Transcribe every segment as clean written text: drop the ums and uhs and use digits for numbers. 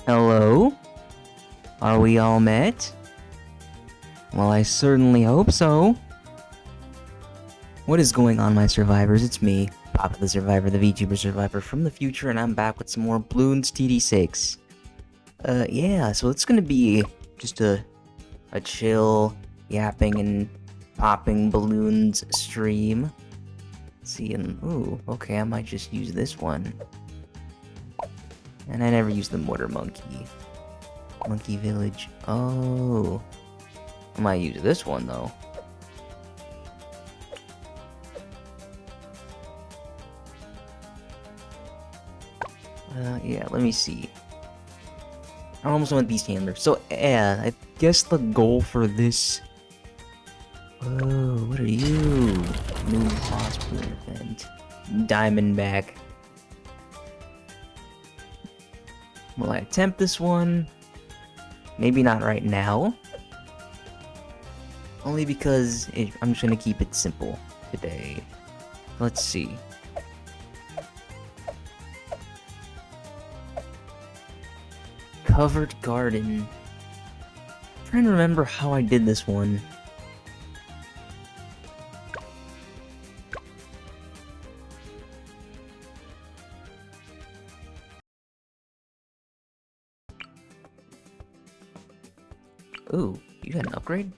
Hello? Are we all met? Well, I certainly hope so. What is going on, my survivors? It's me, Papa the Survivor, the VTuber Survivor from the future, and I'm back with some more Bloons TD6. Yeah, so it's gonna be just a chill, yapping and popping balloons stream. Ooh, okay, I might just use this one. And I never used the Mortar Monkey. Monkey Village. Oh. I might use this one, though. Yeah, let me see. I almost want these handlers. So, yeah, I guess the goal for this... Oh, what are you? New boss balloon event. Diamondback. Will I attempt this one? Maybe not right now. Only because I'm just gonna keep it simple today. Let's see. Covered garden. I'm trying to remember how I did this one. Ooh, you got an upgrade?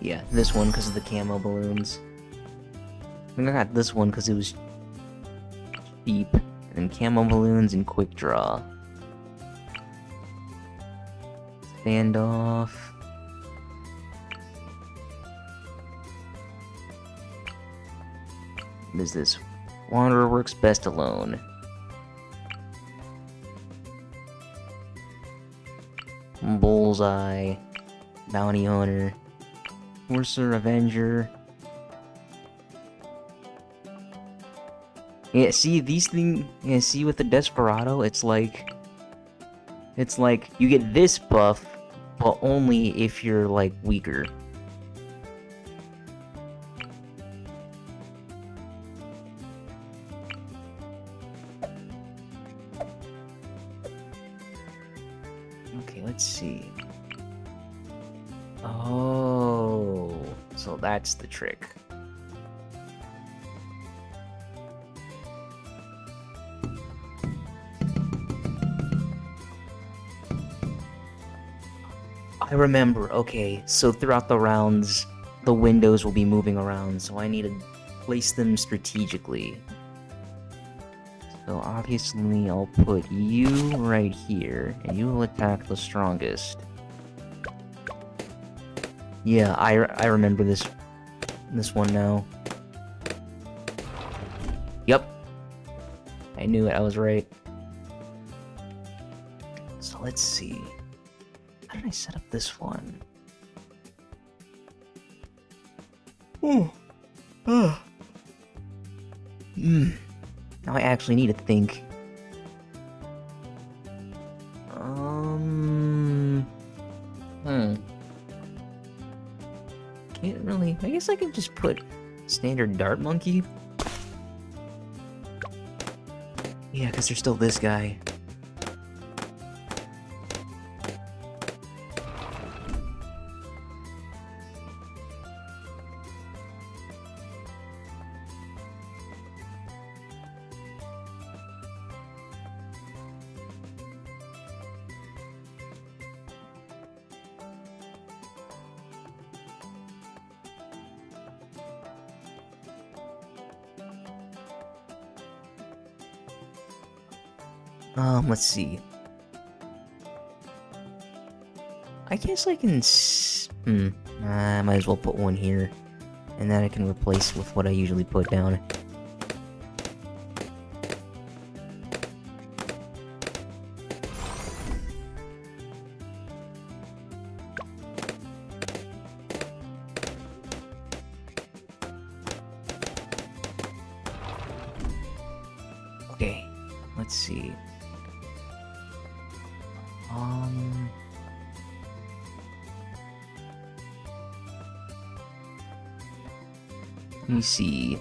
Yeah, this one because of the camo balloons. I think I got this one because it was cheap. And then camo balloons and quick draw. Standoff. What is this? Wanderer works best alone. Bullseye. Bounty Hunter. Forcer, Avenger. Yeah, see, these things... Yeah, see, with the Desperado, it's like you get this buff, but only if you're, like, weaker. Okay, let's see. Oh, so that's the trick. I remember, okay, so throughout the rounds, the windows will be moving around, so I need to place them strategically. So obviously I'll put you right here, and you will attack the strongest. Yeah, I remember this one now. Yep. I knew it, I was right. So let's see. How did I set up this one? Oh. Now I actually need to think. Can't really... I guess I could just put standard Dart Monkey. Yeah, because there's still this guy. Let's see. I guess I can I might as well put one here. And then I can replace with what I usually put down. Okay, let's see. Let me see.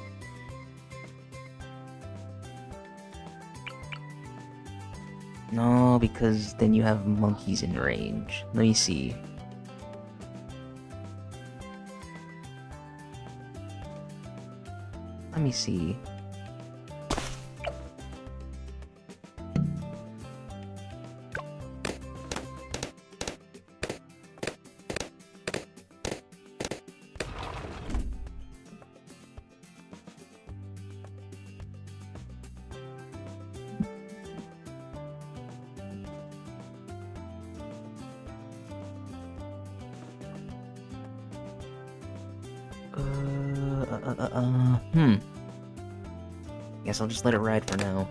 No, because then you have monkeys in range. Let me see. Let me see. Guess I'll just let it ride for now.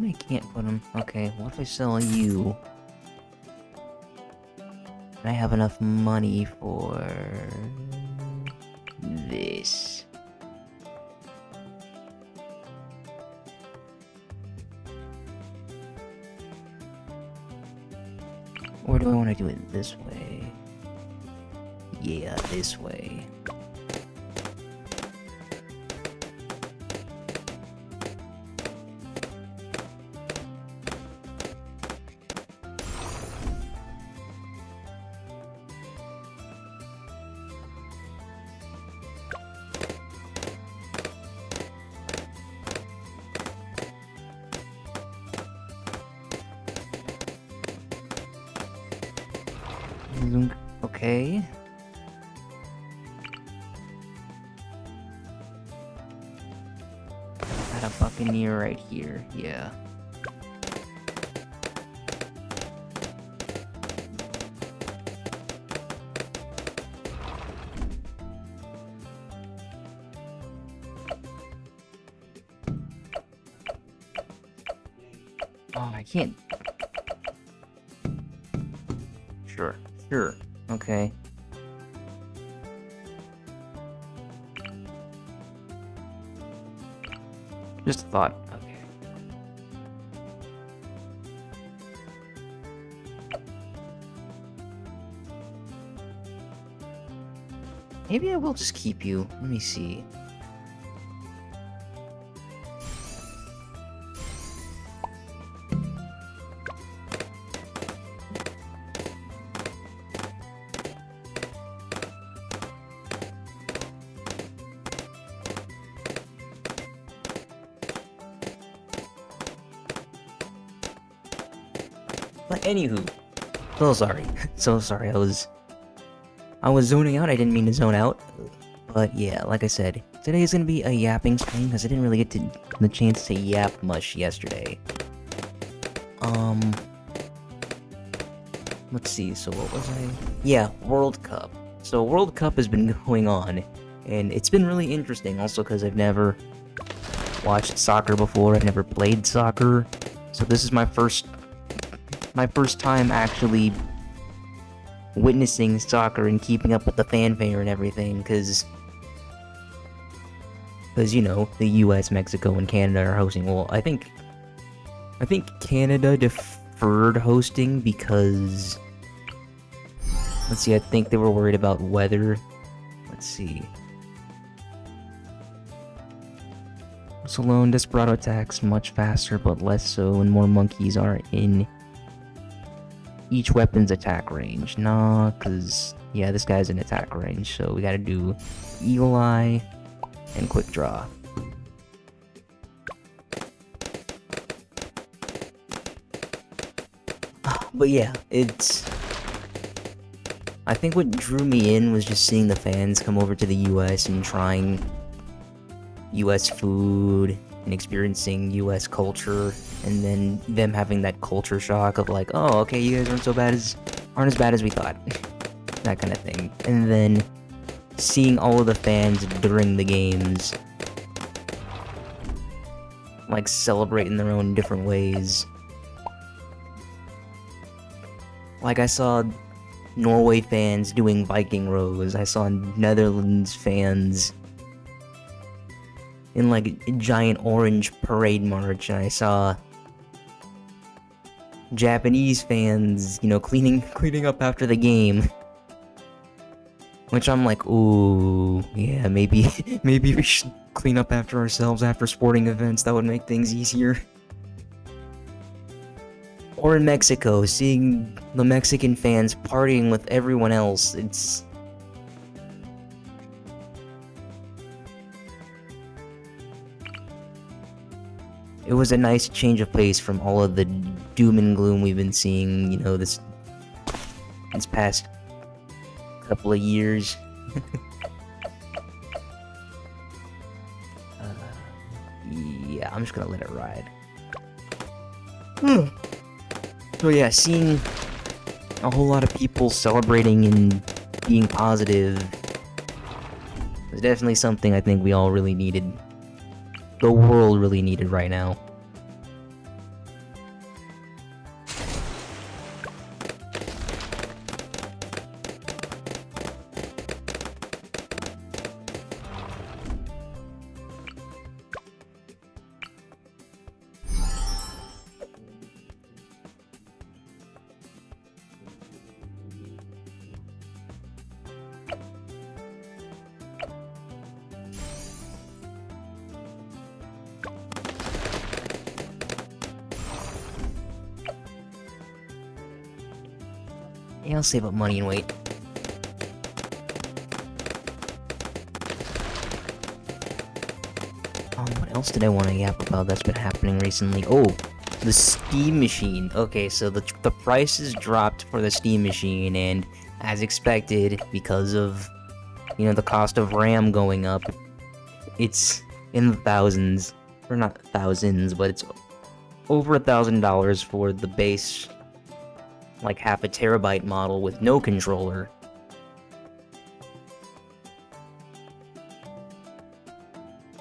I can't put them. Okay, what if I sell you? I have enough money for this. Or do I want to do it this way? Yeah, this way. Okay. Got a Buccaneer right here, yeah. Oh, I can't. Sure. Okay. Just a thought. Okay. Maybe I will just keep you. Let me see. But anywho, so sorry. So sorry, I was zoning out. I didn't mean to zone out. But yeah, like I said, today is gonna be a yapping stream because I didn't really get the chance to yap much yesterday. Let's see, so what was I? Yeah, World Cup. So World Cup has been going on, and it's been really interesting also because I've never watched soccer before, I've never played soccer, so this is my first time actually witnessing soccer and keeping up with the fanfare and everything, because you know, the US, Mexico, and Canada are hosting. Well, I think Canada deferred hosting because, let's see, I think they were worried about weather. Let's see. Alone, Desperado attacks much faster but less so, and more monkeys are in each weapon's attack range. Nah, cause yeah, this guy's in attack range, so we gotta do Eagle Eye and Quick Draw. But yeah, I think what drew me in was just seeing the fans come over to the US and trying US food and experiencing US culture, and then them having that culture shock of like, oh, okay, you guys aren't as bad as we thought. That kind of thing. And then seeing all of the fans during the games like celebrate in their own different ways. Like, I saw Norway fans doing Viking rows. I saw Netherlands fans in like a giant orange parade march, and I saw Japanese fans, you know, cleaning up after the game. Which I'm like, ooh, yeah, maybe we should clean up after ourselves after sporting events. That would make things easier. Or in Mexico, seeing the Mexican fans partying with everyone else, it was a nice change of pace from all of the doom and gloom we've been seeing, you know, this past couple of years. Yeah, I'm just gonna let it ride. So yeah, seeing a whole lot of people celebrating and being positive is definitely something I think we all really needed. The world really needed right now. Yeah, I'll save up money and wait. What else did I want to yap about that's been happening recently? Oh, the Steam Machine. Okay, so the prices dropped for the Steam Machine, and as expected, because of, you know, the cost of RAM going up, it's in the thousands. Or not thousands, but it's over $1,000 for the base, like, half a terabyte model with no controller.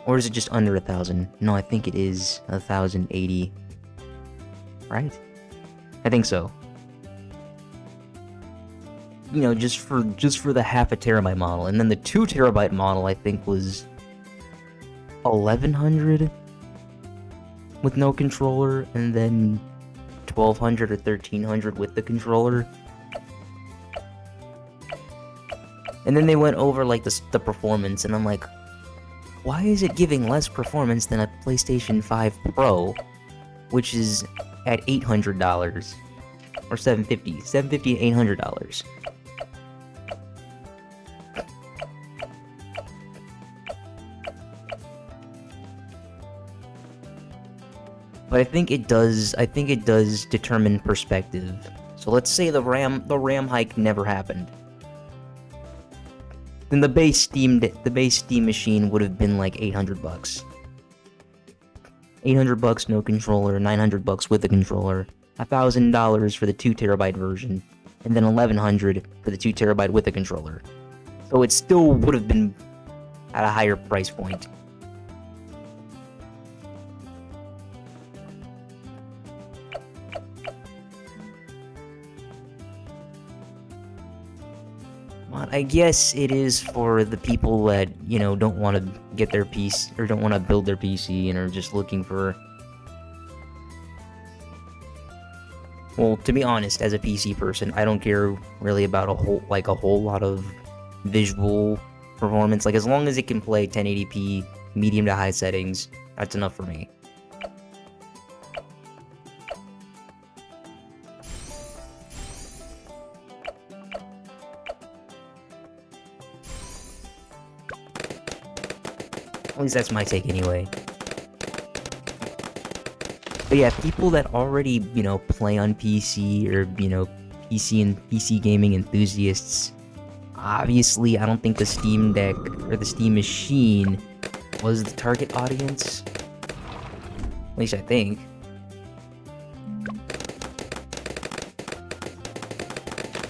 Or is it just under 1,000? No, I think it is 1,080. Right? I think so. You know, just for the half a terabyte model, and then the 2 terabyte model I think was 1,100 with no controller, and then 1,200 or 1,300 with the controller. And then they went over like the performance, and I'm like, why is it giving less performance than a PlayStation 5 Pro, which is at $800 or $750 and $800? But I think it does determine perspective. So let's say the RAM hike never happened. Then the base Steam machine would have been like $800. $800 no controller, $900 with the controller, $1,000 for the 2 terabyte version, and then $1,100 for the 2 terabyte with the controller. So it still would have been at a higher price point. But I guess it is for the people that, you know, don't want to get their PC, or don't want to build their PC, and are just looking for... Well, to be honest, as a PC person, I don't care really about a whole lot of visual performance. Like, as long as it can play 1080p, medium to high settings, that's enough for me. At least that's my take anyway. But yeah, people that already, you know, play on PC, or, you know, PC gaming enthusiasts, obviously I don't think the Steam Deck or the Steam Machine was the target audience. At least I think.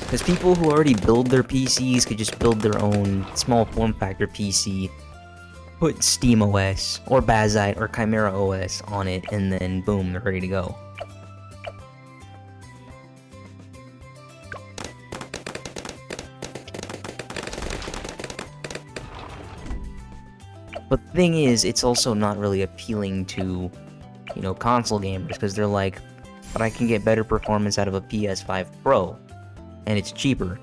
Because people who already build their PCs could just build their own small form factor PC, put Steam OS, or Bazite, or Chimera OS on it, and then boom, they're ready to go. But the thing is, it's also not really appealing to, you know, console gamers, because they're like, but I can get better performance out of a PS5 Pro, and it's cheaper.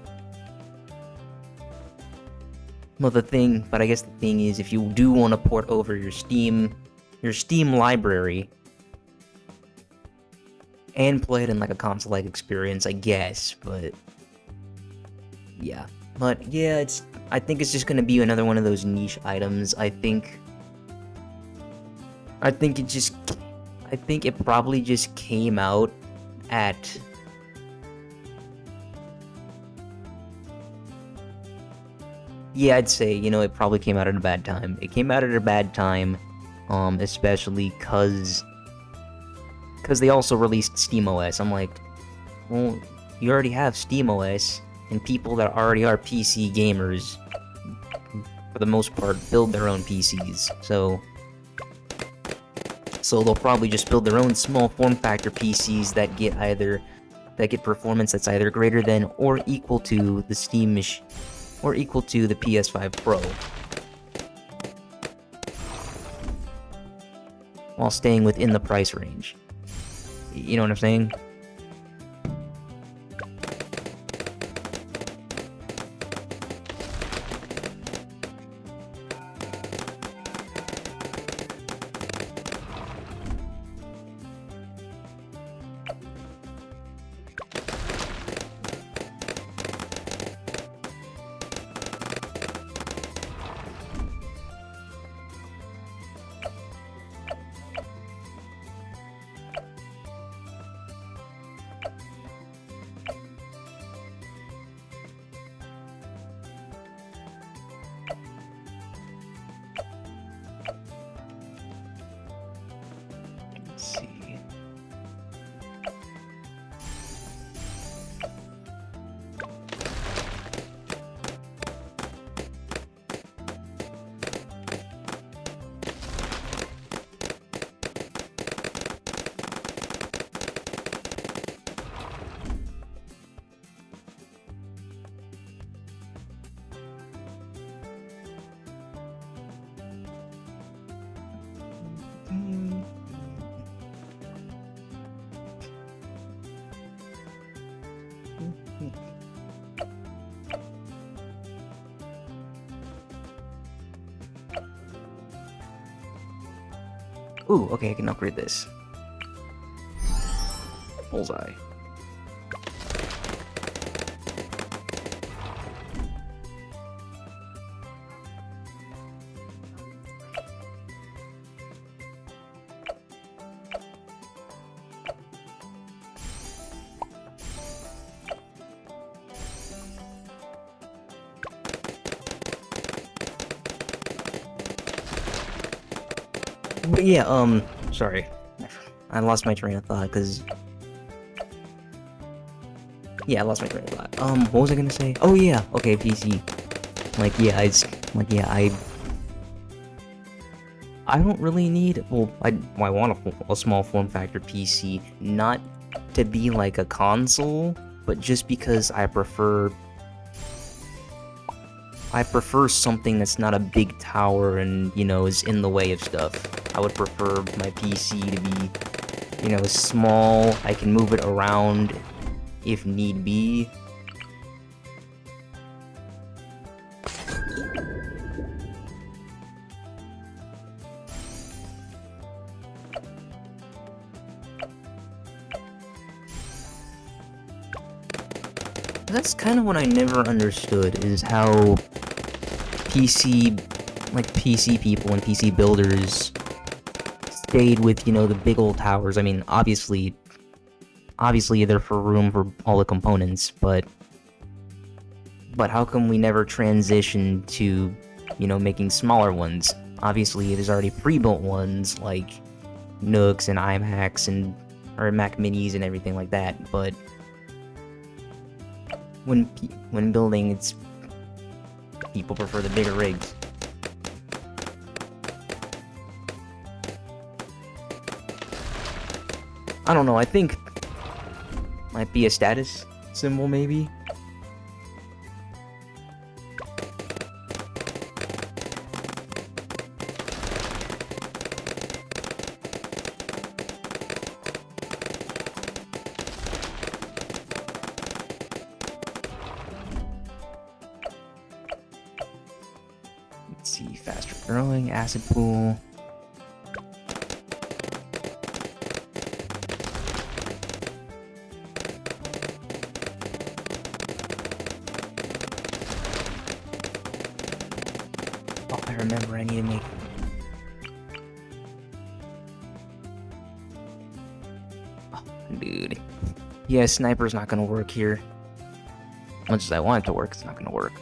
But I guess the thing is, if you do want to port over your Steam library, and play it in like a console-like experience, I guess, but yeah. But yeah, I think it's just gonna be another one of those niche items. I think it probably just came out at... Yeah, I'd say, you know, it probably came out at a bad time. It came out at a bad time, especially because they also released SteamOS. I'm like, well, you already have SteamOS, and people that already are PC gamers, for the most part, build their own PCs. So they'll probably just build their own small form factor PCs that get performance that's either greater than or equal to the or equal to the PS5 Pro, while staying within the price range. You know what I'm saying? Let's see. Ooh, okay, I can upgrade this. Bullseye. But yeah, sorry. I lost my train of thought, because... Yeah, I lost my train of thought. What was I gonna say? Oh yeah, okay, PC. I don't really need... Well, I want a small form factor PC, not to be like a console, but just because I prefer something that's not a big tower and, you know, is in the way of stuff. I would prefer my PC to be, you know, small. I can move it around if need be. That's kind of what I never understood, is how PC people and PC builders stayed with, you know, the big old towers. I mean, obviously they're for room for all the components, but how come we never transition to, you know, making smaller ones? Obviously, there's already pre-built ones like Nooks and iMacs or Mac Minis and everything like that, but when building, people prefer the bigger rigs. I don't know, I think might be a status symbol, maybe. see, faster growing, acid pool. Oh, I remember I need to make... Oh, dude. Yeah, sniper's not gonna work here. Much as I want it to work, it's not gonna work.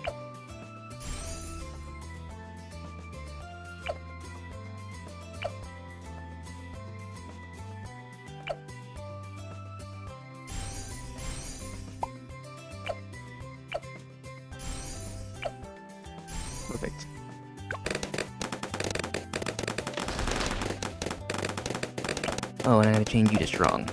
Perfect. Oh, and I gotta change you to strong.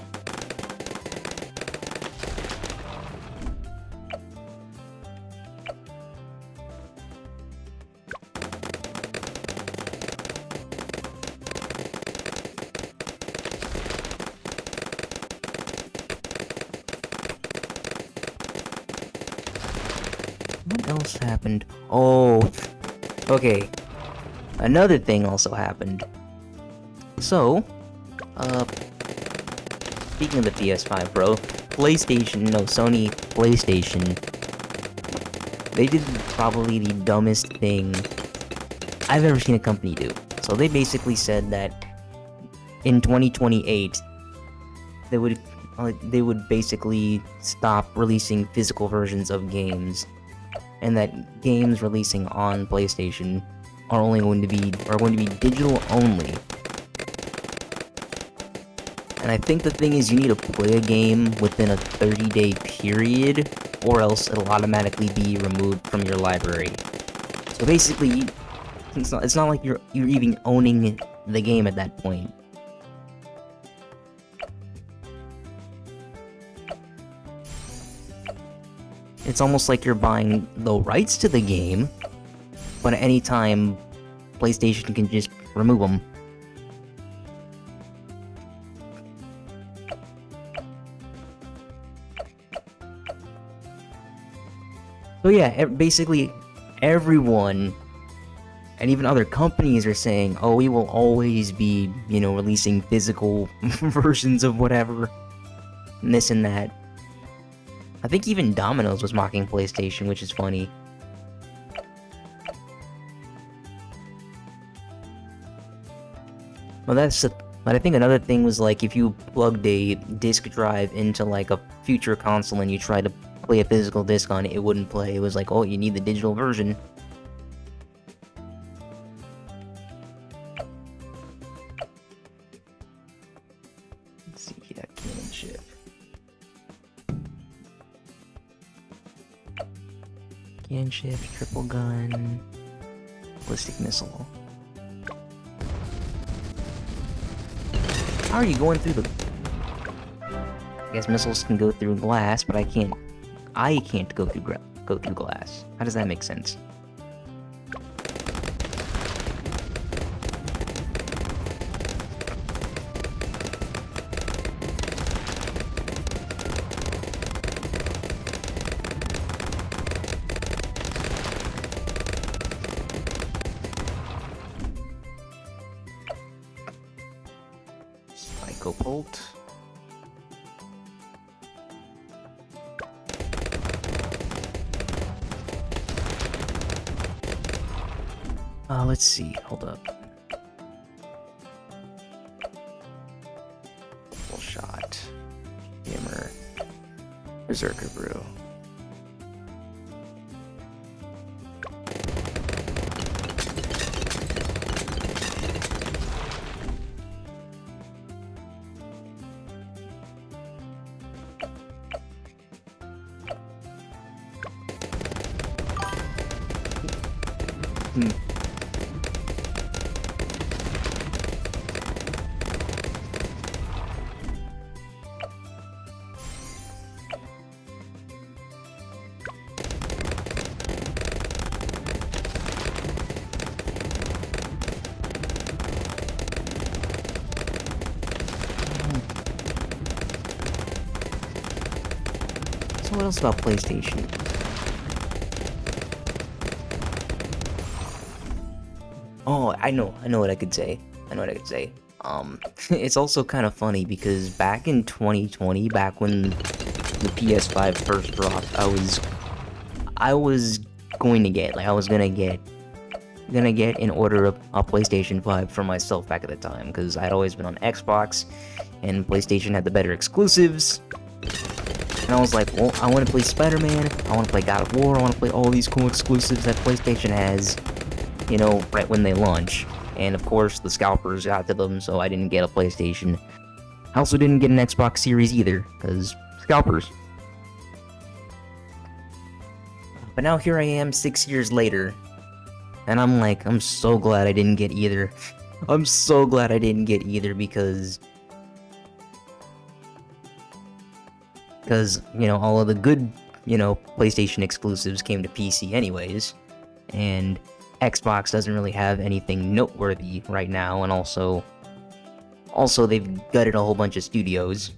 What else happened? Oh, okay. Another thing also happened. So, speaking of the PS5 Pro, Sony PlayStation, they did probably the dumbest thing I've ever seen a company do. So they basically said that in 2028, they would basically stop releasing physical versions of games, and that games releasing on PlayStation are going to be digital only. And I think the thing is, you need to play a game within a 30-day period, or else it'll automatically be removed from your library. So basically, it's not like you're even owning the game at that point. It's almost like you're buying the rights to the game, but at any time, PlayStation can just remove them. So yeah, basically everyone, and even other companies, are saying, oh, we will always be, releasing physical versions of whatever, and this and that. I think even Domino's was mocking PlayStation, which is funny. Well, but I think another thing was, like, if you plugged a disc drive into, like, a future console and you tried to play a physical disc on it, it wouldn't play. It was like, oh, you need the digital version. Let's see, yeah, cannon ship. Cannon ship, triple gun, ballistic missile. How are you going through the... I guess missiles can go through glass, but I can't go through glass. How does that make sense? Psycho bolt. Let's see. Hold up. Full shot. Hammer. Berserker brew. So what else about PlayStation? Oh, I know what I could say. It's also kind of funny because back in 2020, back when the PS5 first dropped, I was going to get, like, I was gonna get and order a PlayStation 5 for myself back at the time, because I'd always been on Xbox, and PlayStation had the better exclusives. And I was like, well, I want to play Spider-Man, I want to play God of War, I want to play all these cool exclusives that PlayStation has, you know, right when they launch. And of course, the scalpers got to them, so I didn't get a PlayStation. I also didn't get an Xbox Series either, because scalpers. But now here I am 6 years later, and I'm like, I'm so glad I didn't get either. I'm so glad I didn't get either because, you know, all of the good, you know, PlayStation exclusives came to PC anyways, and Xbox doesn't really have anything noteworthy right now, and also they've gutted a whole bunch of studios.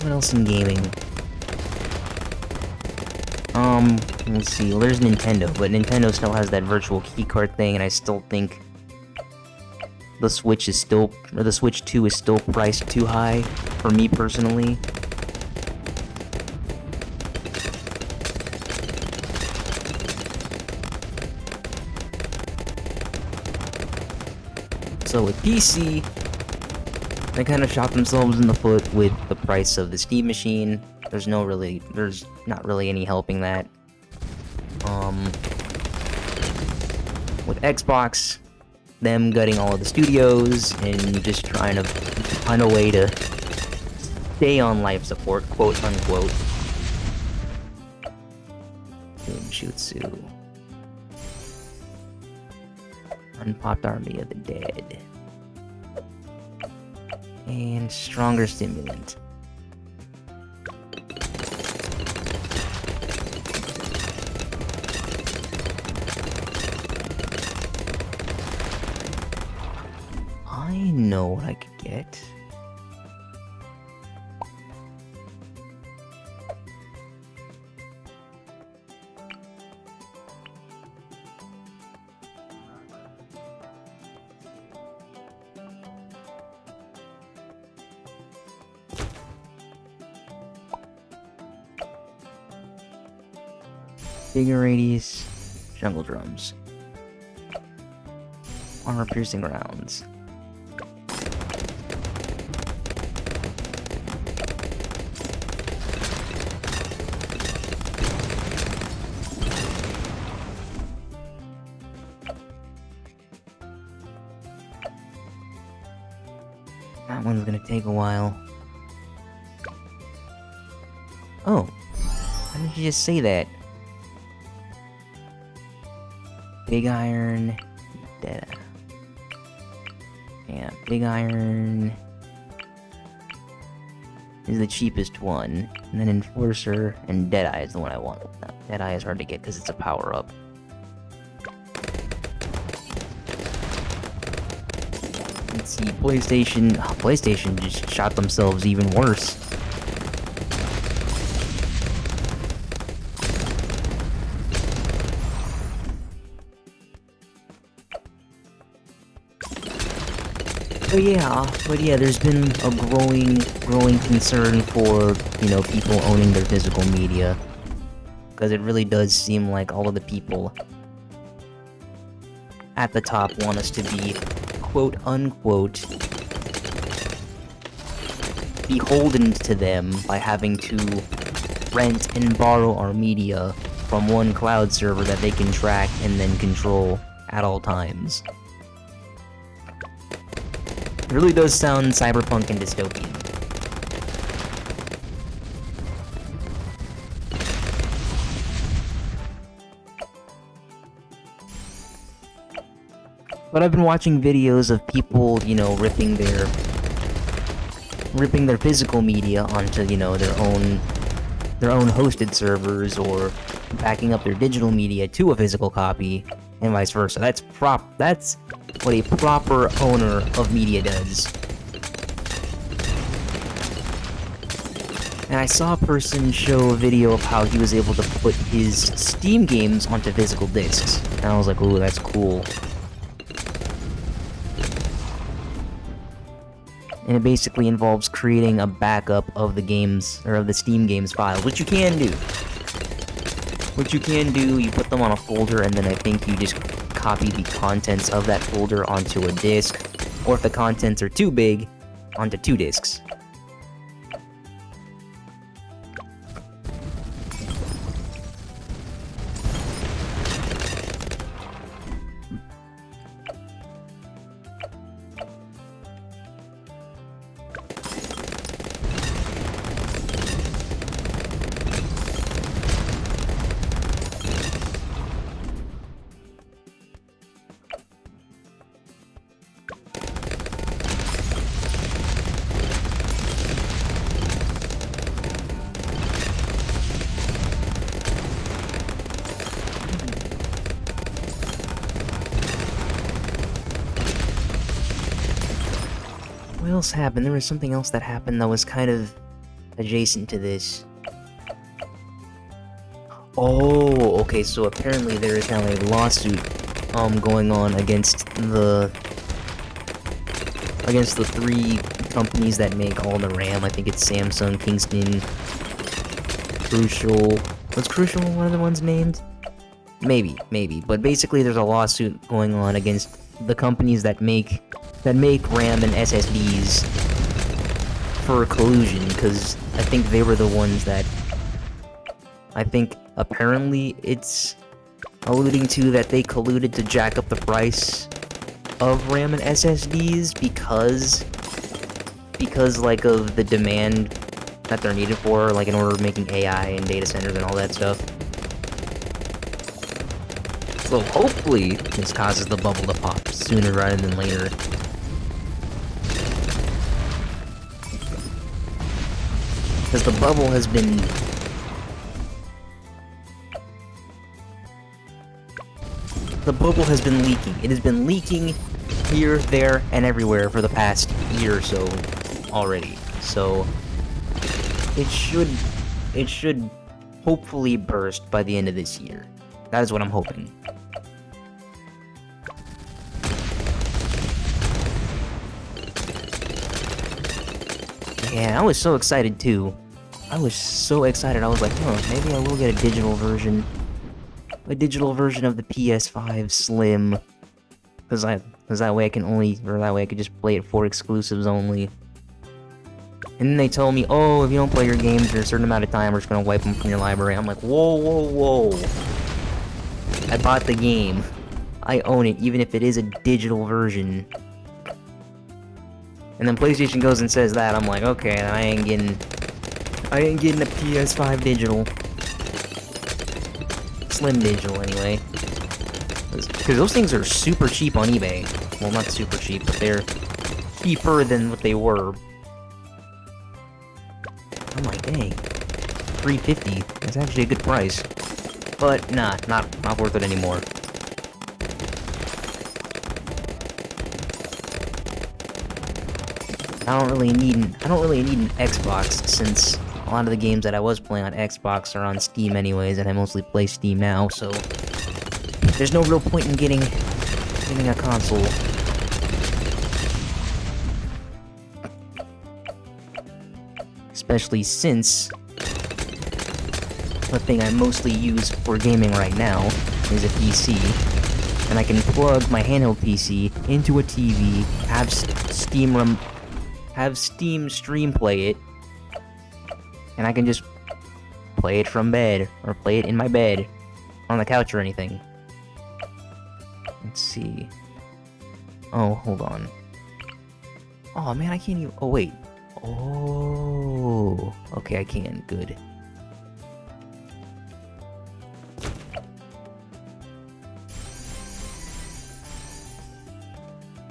What else in gaming? Let's see. Well, there's Nintendo, but Nintendo still has that virtual keycard thing, and I still think the Switch 2 is still priced too high for me personally. So with PC, they kind of shot themselves in the foot with the price of the Steam machine. There's not really any helping that. With Xbox, them gutting all of the studios and just trying to find a way to stay on life support, quote unquote. Jutsu. Unpopped Army of the Dead. And Stronger Stimulant. I know what I could get. Bigger radius, jungle drums. Armor piercing rounds. That one's gonna take a while. Oh, why did you just say that? Big Iron, Dead. Yeah, Big Iron is the cheapest one, and then Enforcer and Deadeye is the one I want. No, Deadeye is hard to get because it's a power-up. Let's see, PlayStation just shot themselves even worse. But yeah, there's been a growing concern for, you know, people owning their physical media. Because it really does seem like all of the people at the top want us to be, quote unquote, beholden to them by having to rent and borrow our media from one cloud server that they can track and then control at all times. It really does sound cyberpunk and dystopian. But I've been watching videos of people, you know, ripping their ripping their physical media onto, you know, their own hosted servers, or backing up their digital media to a physical copy, and vice versa. That's what a proper owner of media does. And I saw a person show a video of how he was able to put his Steam games onto physical discs. And I was like, ooh, that's cool. And it basically involves creating a backup of the games, or of the Steam games files, which you can do. You put them on a folder, and then I think you just copy the contents of that folder onto a disk, or if the contents are too big, onto 2 disks. What else happened? There was something else that happened that was kind of adjacent to this. Oh, okay, so apparently there is now a lawsuit going on against the 3 companies that make all the RAM. I think it's Samsung, Kingston, Crucial. Was Crucial one of the ones named? Maybe. But basically there's a lawsuit going on against the companies that make RAM and SSDs for collusion, because I think they were the ones that... I think apparently it's alluding to that they colluded to jack up the price of RAM and SSDs because like of the demand that they're needed for, like in order of making AI and data centers and all that stuff. So hopefully this causes the bubble to pop sooner rather than later. Because the bubble has been... leaking. It has been leaking here, there, and everywhere for the past year or so already. So it should hopefully burst by the end of this year. That is what I'm hoping. Yeah, I was so excited too. I was so excited. I was like, maybe I will get a digital version. A digital version of the PS5 Slim. Because that way I could just play it for exclusives only. And then they told me, oh, if you don't play your games for a certain amount of time, we're just gonna wipe them from your library. I'm like, whoa. I bought the game. I own it, even if it is a digital version. And then PlayStation goes and says that, I'm like, okay, I ain't getting a PS5 digital. Slim digital, anyway. Because those things are super cheap on eBay. Well, not super cheap, but they're cheaper than what they were. I'm like, dang. $350. That's actually a good price. But, nah, not worth it anymore. I don't really need an Xbox, since a lot of the games that I was playing on Xbox are on Steam anyways, and I mostly play Steam now, so there's no real point in getting a console. Especially since the thing I mostly use for gaming right now is a PC, and I can plug my handheld PC into a TV, have Steam stream play it, and I can just play it from bed, or play it in my bed, on the couch or anything. Let's see. Oh, hold on. Oh man, I can't even... Oh wait. Oh, okay, I can. Good.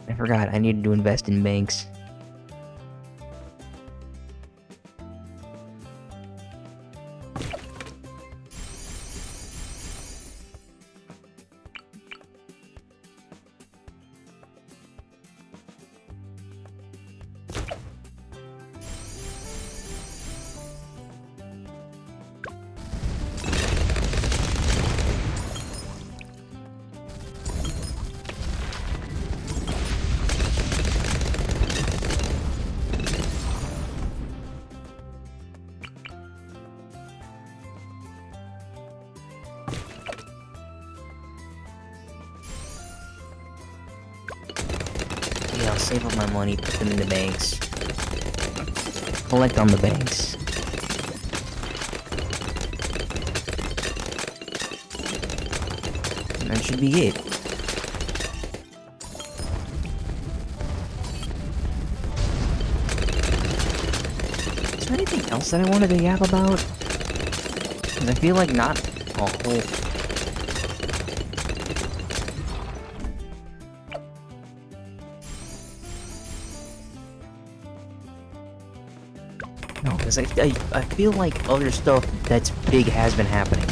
I forgot, I needed to invest in banks. Yeah, I'll save up my money, put them in the banks. Collect on the banks. And that should be it. Is there anything else that I wanted to yap about? Because I feel like not a whole... No, because I feel like other stuff that's big has been happening.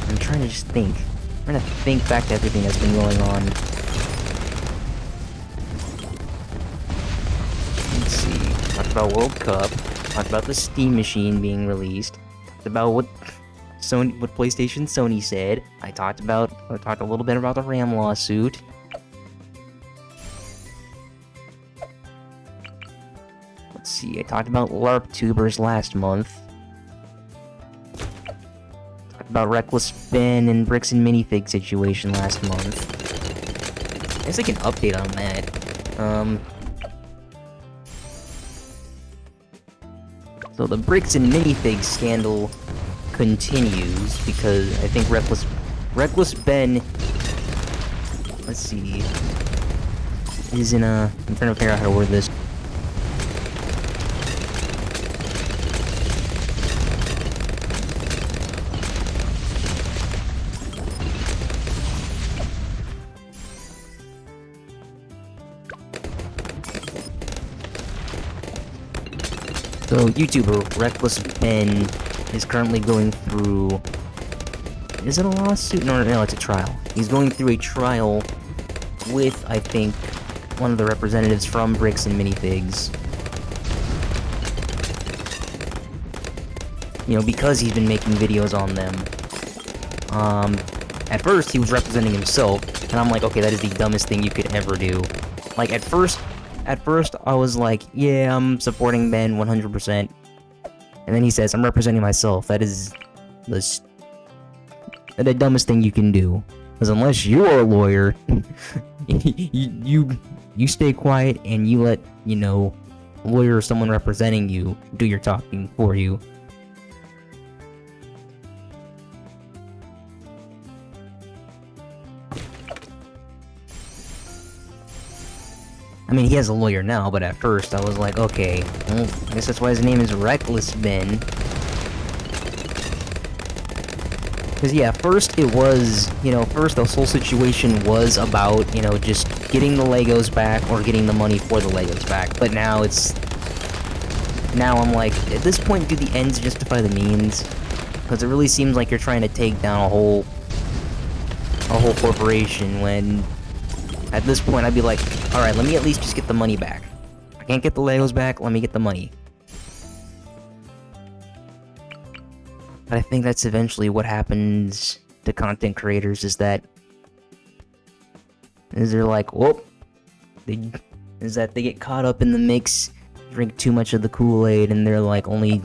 I'm trying to just think. I'm trying to think back to everything that's been going on. Let's see. Talked about World Cup. Talked about the Steam machine being released. Talked about what PlayStation Sony said. I talked a little bit about the RAM lawsuit. Let's see, I talked about LARPtubers last month. Talked about Reckless Ben and Bricks and Minifig situation last month. I guess I can update on that. So the Bricks and Minifig scandal continues because I think Reckless Ben, let's see, is in a... I'm trying to figure out how to word this. So, YouTuber Reckless Ben is currently going through... Is it a lawsuit? No, it's a trial. He's going through a trial with, I think, one of the representatives from Bricks and Minifigs. You know, because he's been making videos on them. At first, he was representing himself, and I'm like, okay, that is the dumbest thing you could ever do. Like, at first, I was like, yeah, I'm supporting Ben 100%. And then he says, I'm representing myself. That is the dumbest thing you can do. Because unless you're a lawyer, you stay quiet and you let, you know, a lawyer or someone representing you do your talking for you. I mean, he has a lawyer now, but at first I was like, okay, well, I guess that's why his name is Reckless Ben. Because, yeah, first it was, you know, first the whole situation was about, you know, just getting the Legos back or getting the money for the Legos back. But now it's... Now I'm like, at this point, do the ends justify the means? Because it really seems like you're trying to take down a whole corporation when... At this point, I'd be like, alright, let me at least just get the money back. I can't get the Legos back, let me get the money. But I think that's eventually what happens to content creators, is that... they're like, whoop! Is that they get caught up in the mix, drink too much of the Kool-Aid, and they're like only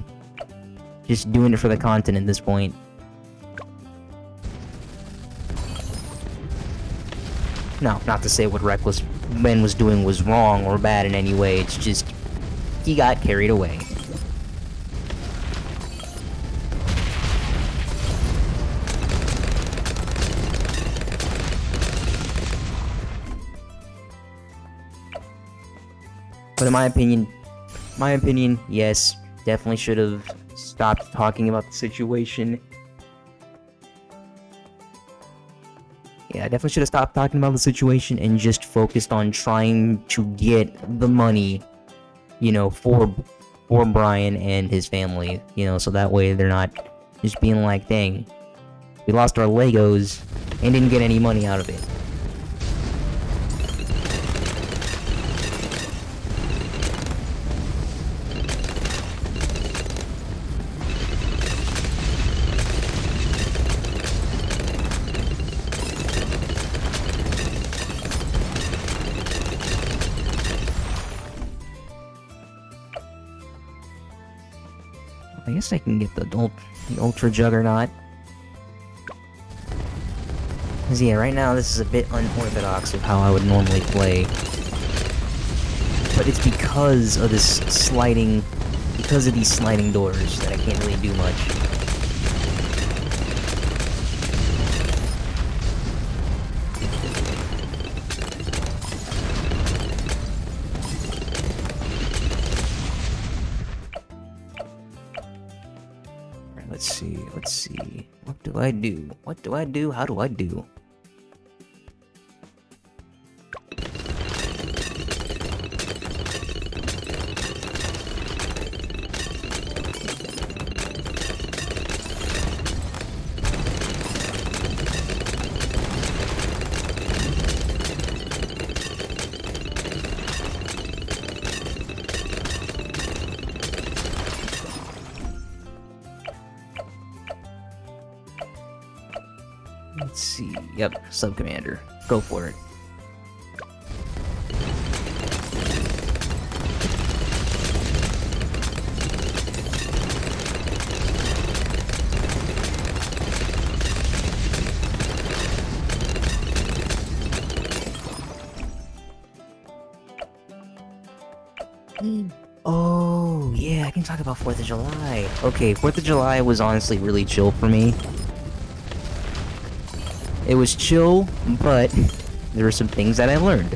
just doing it for the content at this point. No, not to say what Reckless Ben was doing was wrong or bad in any way, it's just... he got carried away. But in my opinion, yes, definitely should have stopped talking about the situation. Yeah, I definitely should have stopped talking about the situation and just focused on trying to get the money, you know, for Brian and his family, you know, so that way they're not just being like, dang, we lost our Legos and didn't get any money out of it. I guess I can get the Ultra Juggernaut. Cause yeah, right now this is a bit unorthodox of how I would normally play. but it's because of this sliding, because of these sliding doors that I can't really do much. Alright, let's see. What do I do? What do I do? How do I do? Let's see. Yep, Sub-Commander. Go for it. Oh, yeah, I can talk about 4th of July. Okay, 4th of July was honestly really chill for me. It was chill, but there were some things that I learned.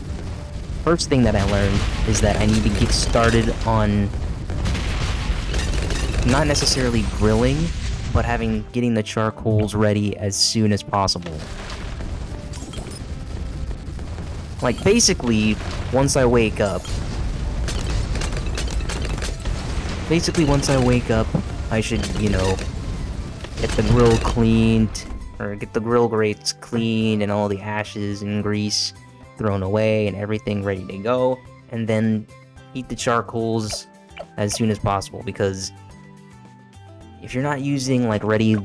First thing that I learned is that I need to get started on not necessarily grilling, but getting the charcoals ready as soon as possible. Like, basically, once I wake up, I should, you know, get the grill cleaned, or get the grill grates cleaned and all the ashes and grease thrown away and everything ready to go, and then heat the charcoals as soon as possible, because if you're not using like ready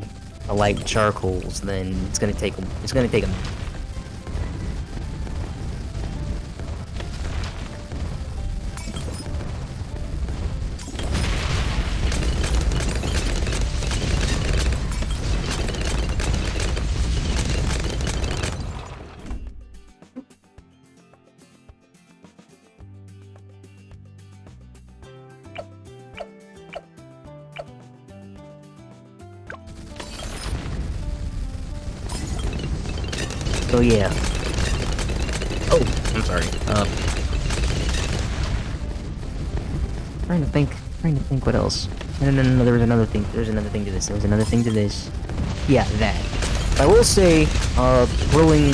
alight charcoals, then it's gonna take a minute. So yeah. Oh, I'm sorry. Trying to think what else. No, there was another thing. There's another thing to this. There was another thing to this. Yeah, that. I will say, grilling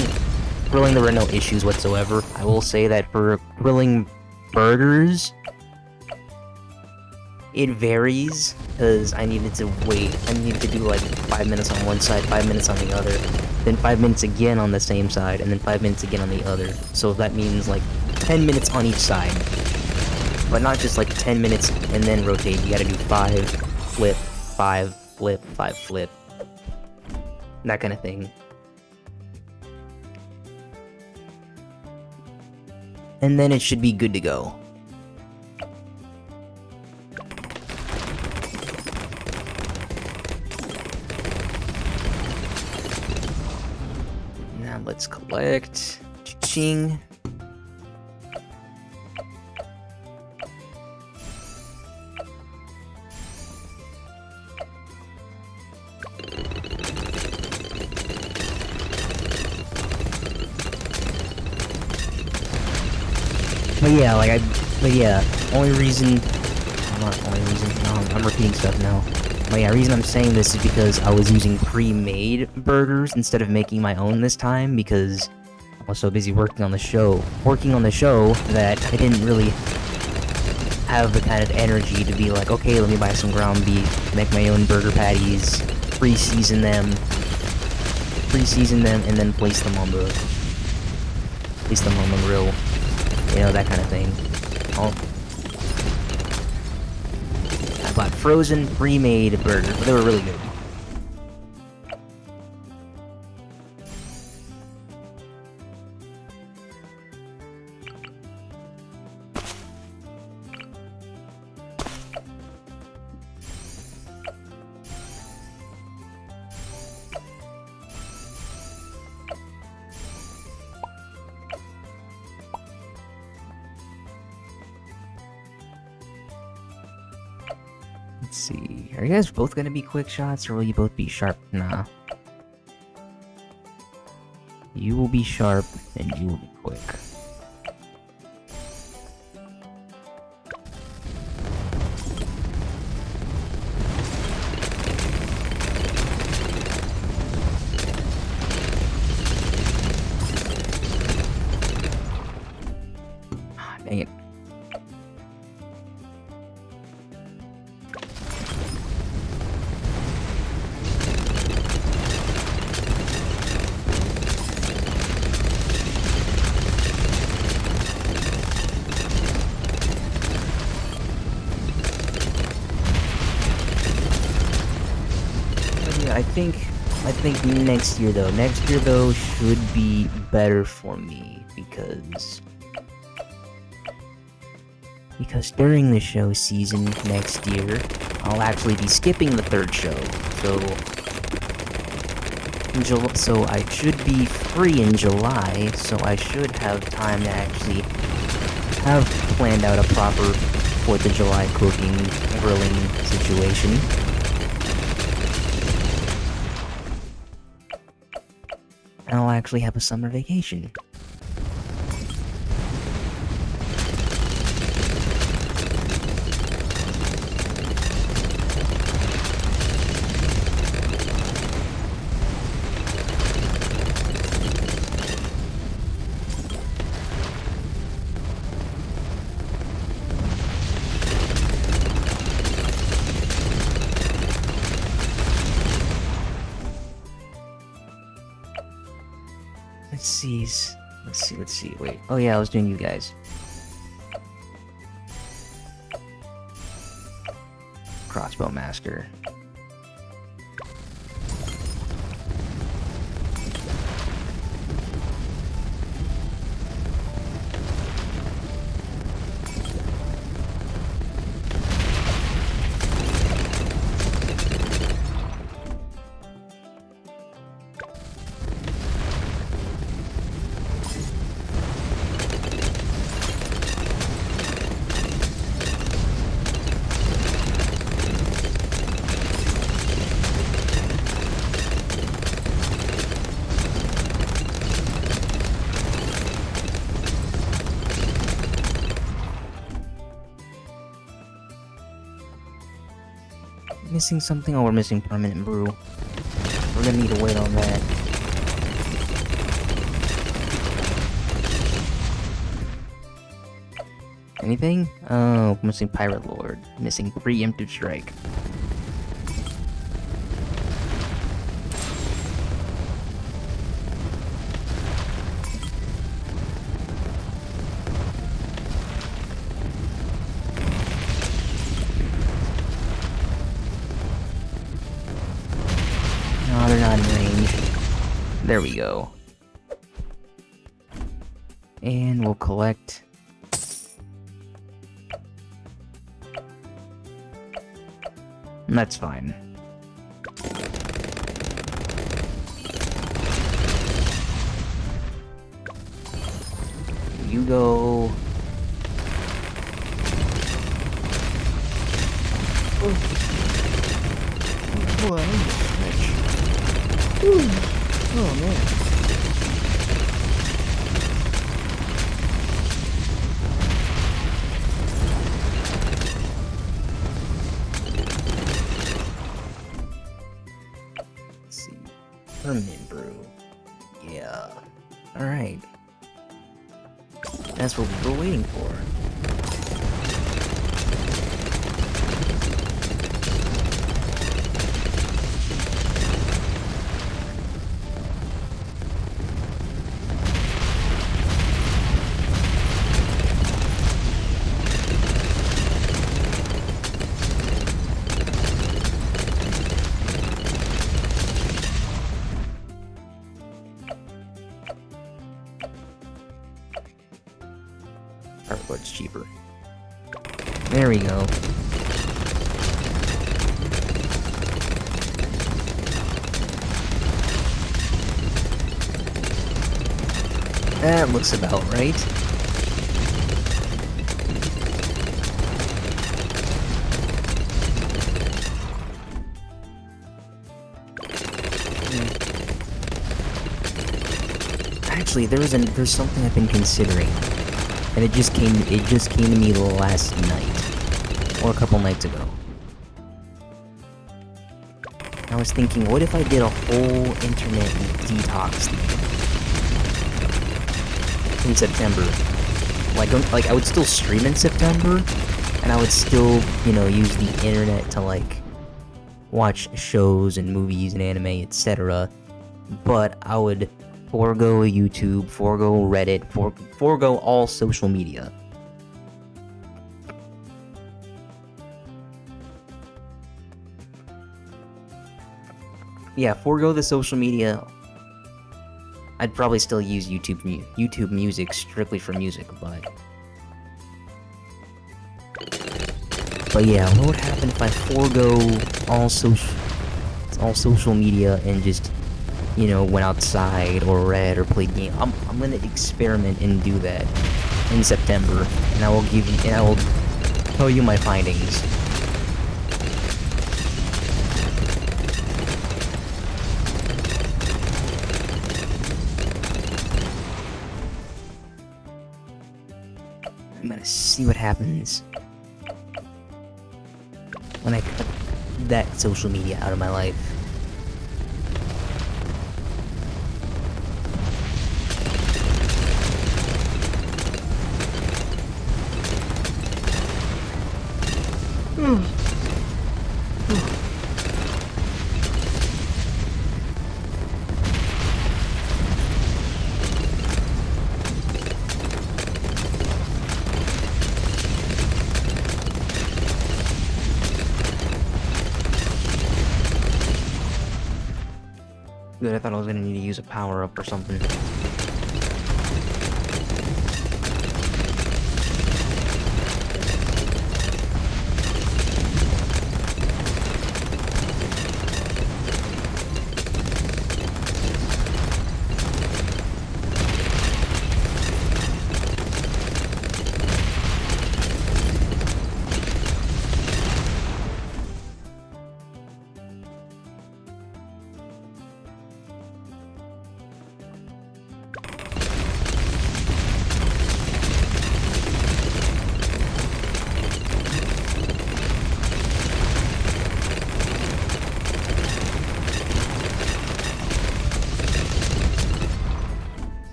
there were no issues whatsoever. I will say that for grilling burgers, it varies, because I needed to do like 5 minutes on one side, 5 minutes on the other, then 5 minutes again on the same side, and then 5 minutes again on the other. So that means like 10 minutes on each side. But not just like 10 minutes and then rotate. You gotta do 5, flip, 5, flip, 5, flip. That kind of thing. And then it should be good to go. Now let's collect. Cha-ching. Only reason, no, I'm repeating stuff now. But yeah, reason I'm saying this is because I was using pre-made burgers instead of making my own this time, because I was so busy working on the show that I didn't really have the kind of energy to be like, okay, let me buy some ground beef, make my own burger patties, pre-season them, and then place them on the grill. You know, that kind of thing. Oh. I bought frozen, pre-made burgers, but they were really good. Let's see. Are you guys both gonna be quick shots, or will you both be sharp? Nah. You will be sharp, and you will be quick. Dang it. I think next year though should be better for me because during the show season next year, I'll actually be skipping the third show. So I should be free in July, so I should have time to actually have planned out a proper 4th of July cooking, grilling situation. And I'll actually have a summer vacation. Let's see, wait. Oh yeah, I was doing you guys. Crossbow Master. Missing something? Oh, we're missing permanent brew. We're gonna need to wait on that. Anything? Oh, missing Pirate Lord. Missing preemptive strike. No, they're not in range. There we go. And we'll collect. That's fine. You go. Oh, oh man. Let's see. Permanent brew. Yeah. Alright. That's what we were waiting for. It's cheaper. There we go. That looks about right. Actually, there's something I've been considering, and it just came to me last night, or a couple nights ago. I was thinking, what if I did a whole internet detox in September? Like I would still stream in September, and I would still, you know, use the internet to like watch shows and movies and anime, etc. But I would forego YouTube, forego Reddit, forego all social media. Yeah, forego the social media. I'd probably still use YouTube Music strictly for music, but yeah, what would happen if I forego all social media and just, you know, went outside or read or played games? I'm gonna experiment and do that in September, and I will tell you my findings. I'm gonna see what happens when I cut that social media out of my life. Good, I thought I was gonna need to use a power-up or something.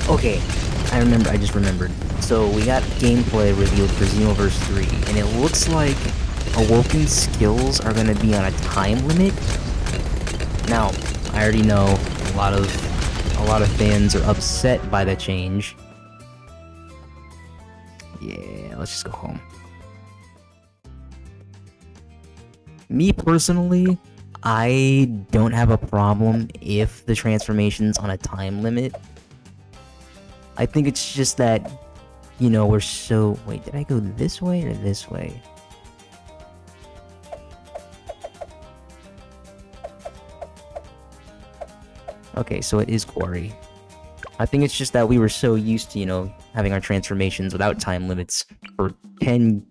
Okay, I just remembered. So we got gameplay revealed for Xenoverse 3, and it looks like Awoken skills are gonna be on a time limit. Now, I already know a lot of fans are upset by the change. Yeah, let's just go home. Me personally, I don't have a problem if the transformation's on a time limit. I think it's just that, you know, we're so... Wait, did I go this way or this way? Okay, so it is Quarry. I think it's just that we were so used to, you know, having our transformations without time limits for 10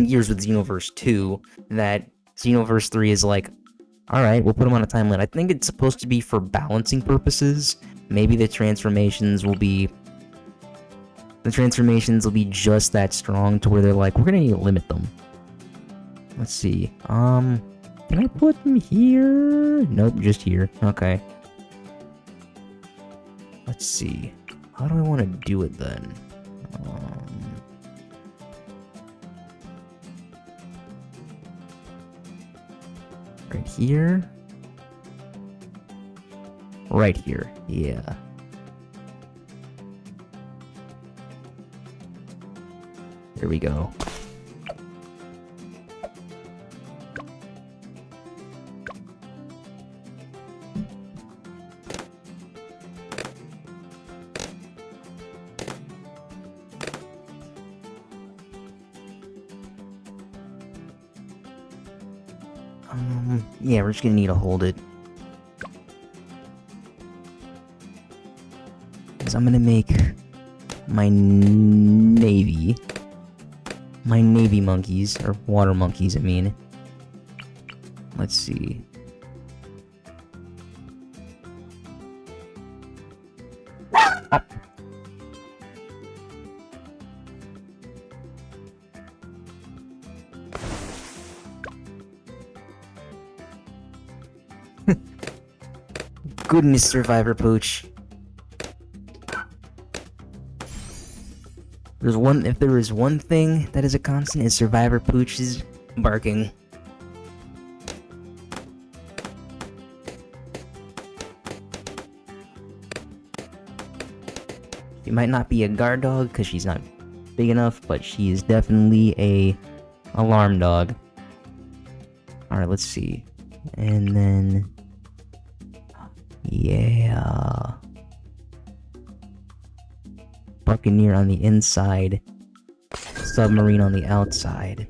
years with Xenoverse 2, that Xenoverse 3 is like, alright, we'll put them on a time limit. I think it's supposed to be for balancing purposes. Maybe the transformations will be just that strong to where they're like, we're gonna need to limit them. Let's see. Can I put them here? Nope, just here. Okay. Let's see. How do I want to do it then? Right here? Right here, yeah. There we go. Yeah, we're just gonna need to hold it. Because I'm gonna make my navy monkeys, or water monkeys, I mean. Let's see. Goodness, Survivor Pooch. If there is one thing that is a constant, it's Survivor Pooch's barking. She might not be a guard dog because she's not big enough, but she is definitely a alarm dog. Alright, let's see. And then... yeah... Buccaneer on the inside. Submarine on the outside.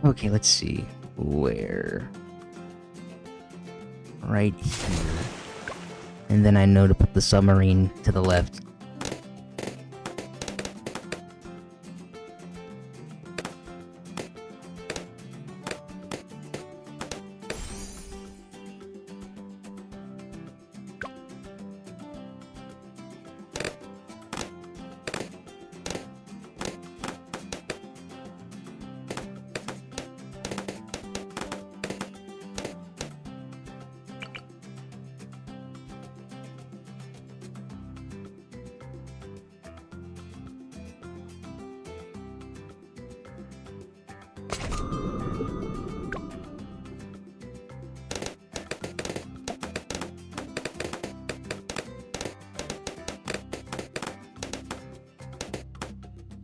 Okay, let's see. Where? Right here. And then I know to put the submarine to the left.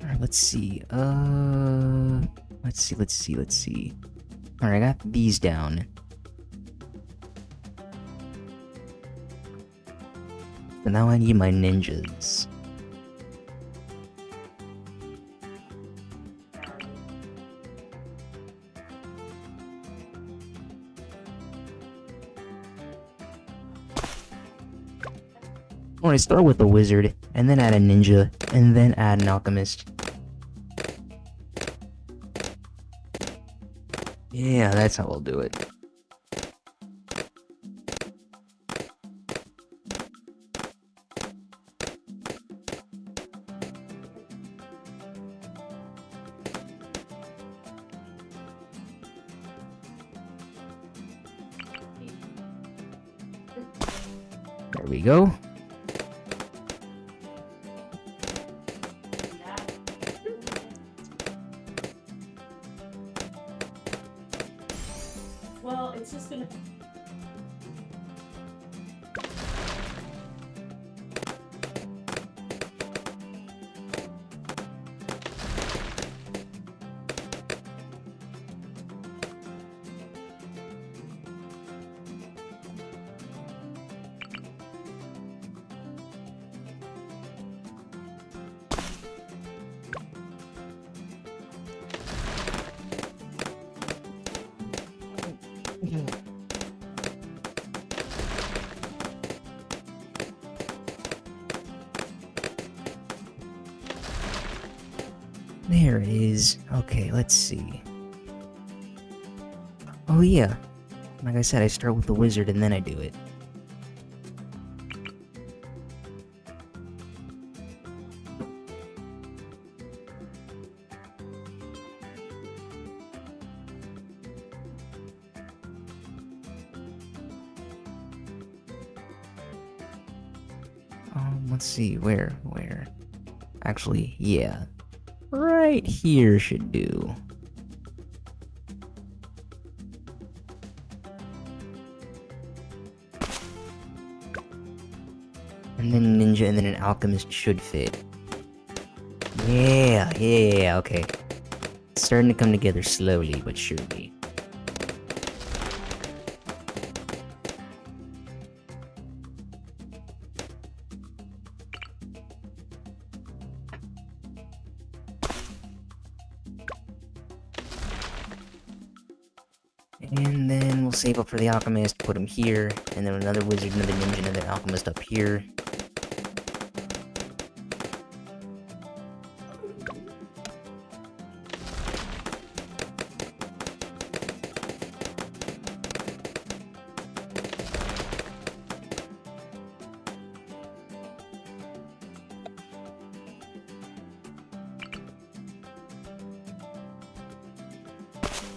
Alright, let's see. Let's see. Alright, I got these down. So now I need my ninjas. Or I start with a wizard, and then add a ninja, and then add an alchemist. Yeah, that's how I'll do it. There we go. Well, it's just gonna... There it is. Okay, let's see. Oh yeah. Like I said, I start with the wizard and then I do it. Let's see, where? Actually, yeah. Right here should do. And then ninja and then an alchemist should fit. Yeah, okay. It's starting to come together slowly but surely. And then we'll save up for the alchemist, put him here, and then another wizard, another ninja, another alchemist up here.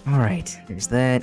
Alright, there's that.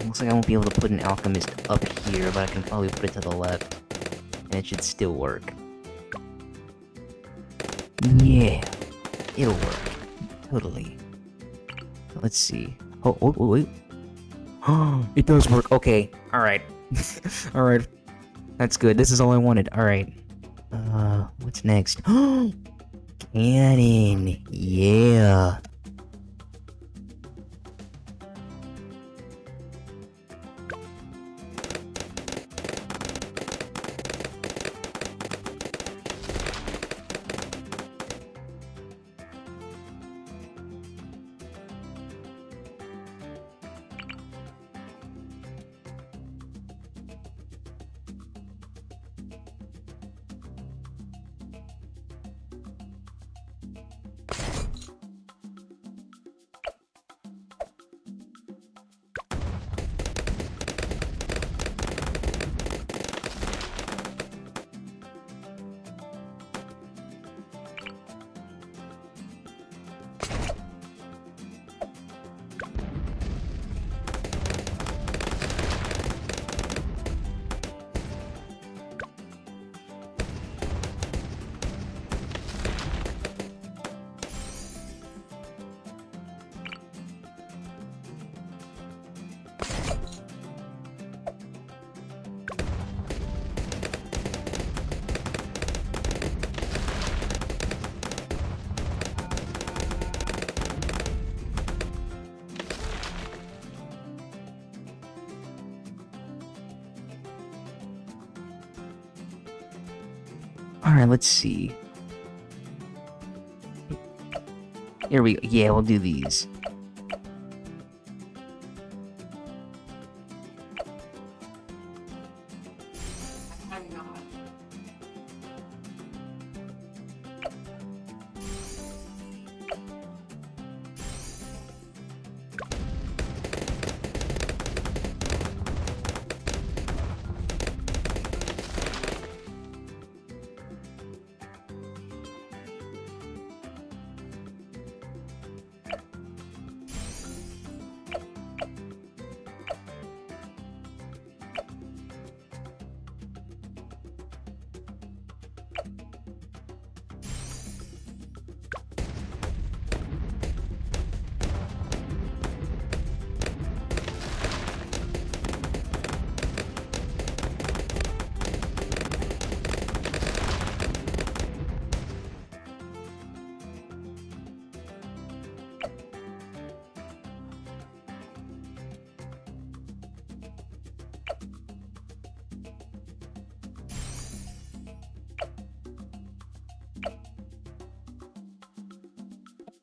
Looks like I won't be able to put an alchemist up here, but I can probably put it to the left. And it should still work. Yeah, it'll work. Totally. Let's see. Oh, wait. It does work. Okay, alright. Alright. That's good. This is all I wanted. Alright. What's next? Cannon. Yeah. Alright, let's see. Here we go. Yeah, we'll do these.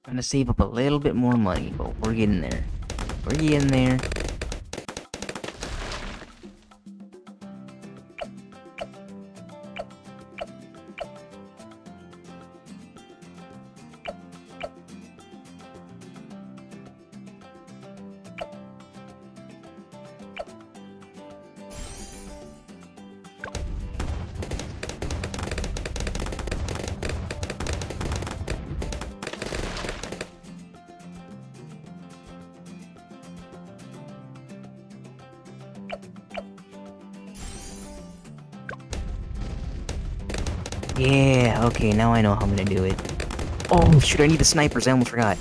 gonna save up a little bit more money, but we're getting there. We're getting there. Yeah, okay, now I know how I'm gonna do it. Oh, shoot, I need the snipers, I almost forgot.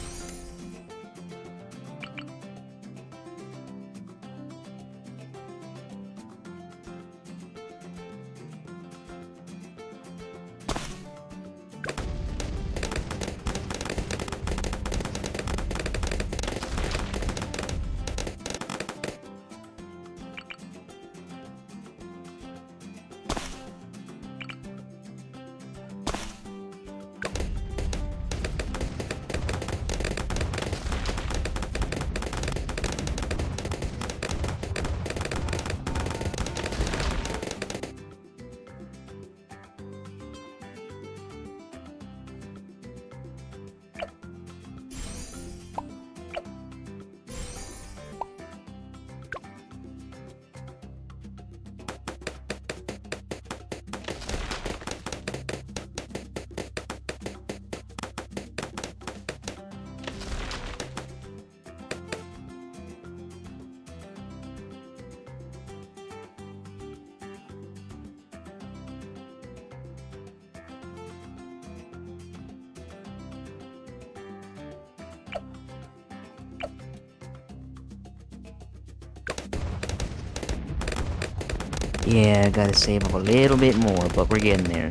Yeah, I gotta save up a little bit more, but we're getting there.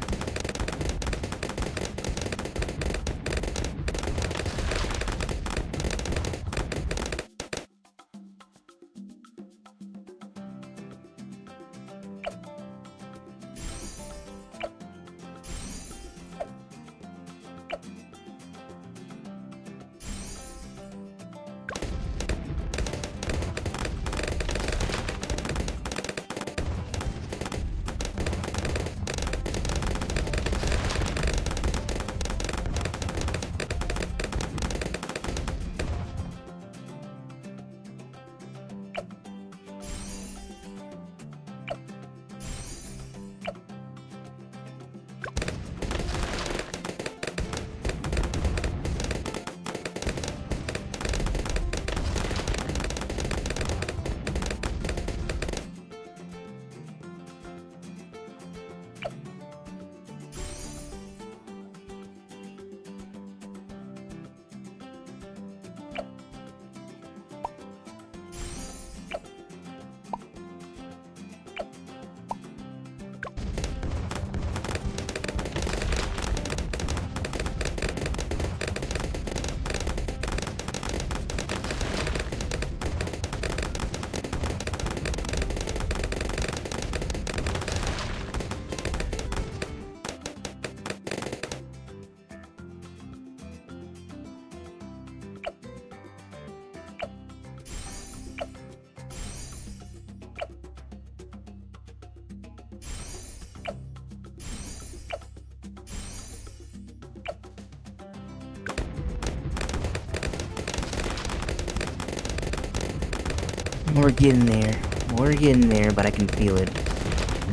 We're getting there. We're getting there, but I can feel it.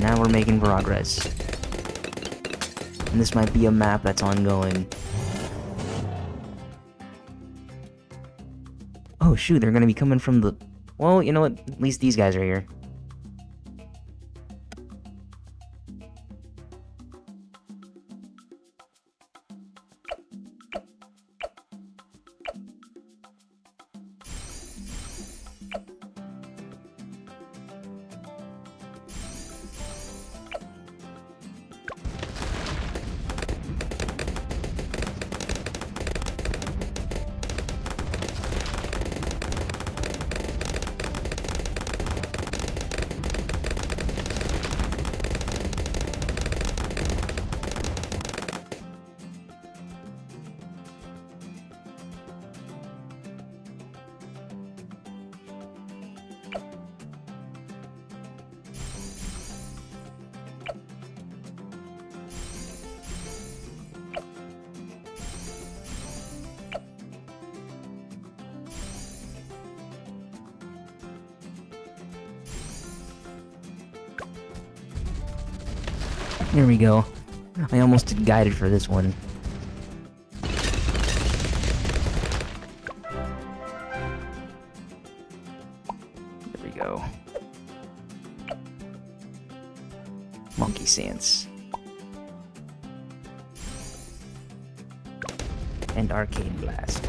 Now we're making progress. And this might be a map that's ongoing. Oh shoot, they're gonna be coming from the... Well, you know what? At least these guys are here. There we go. I almost did guided for this one. There we go. Monkey Sense. And Arcade Blast.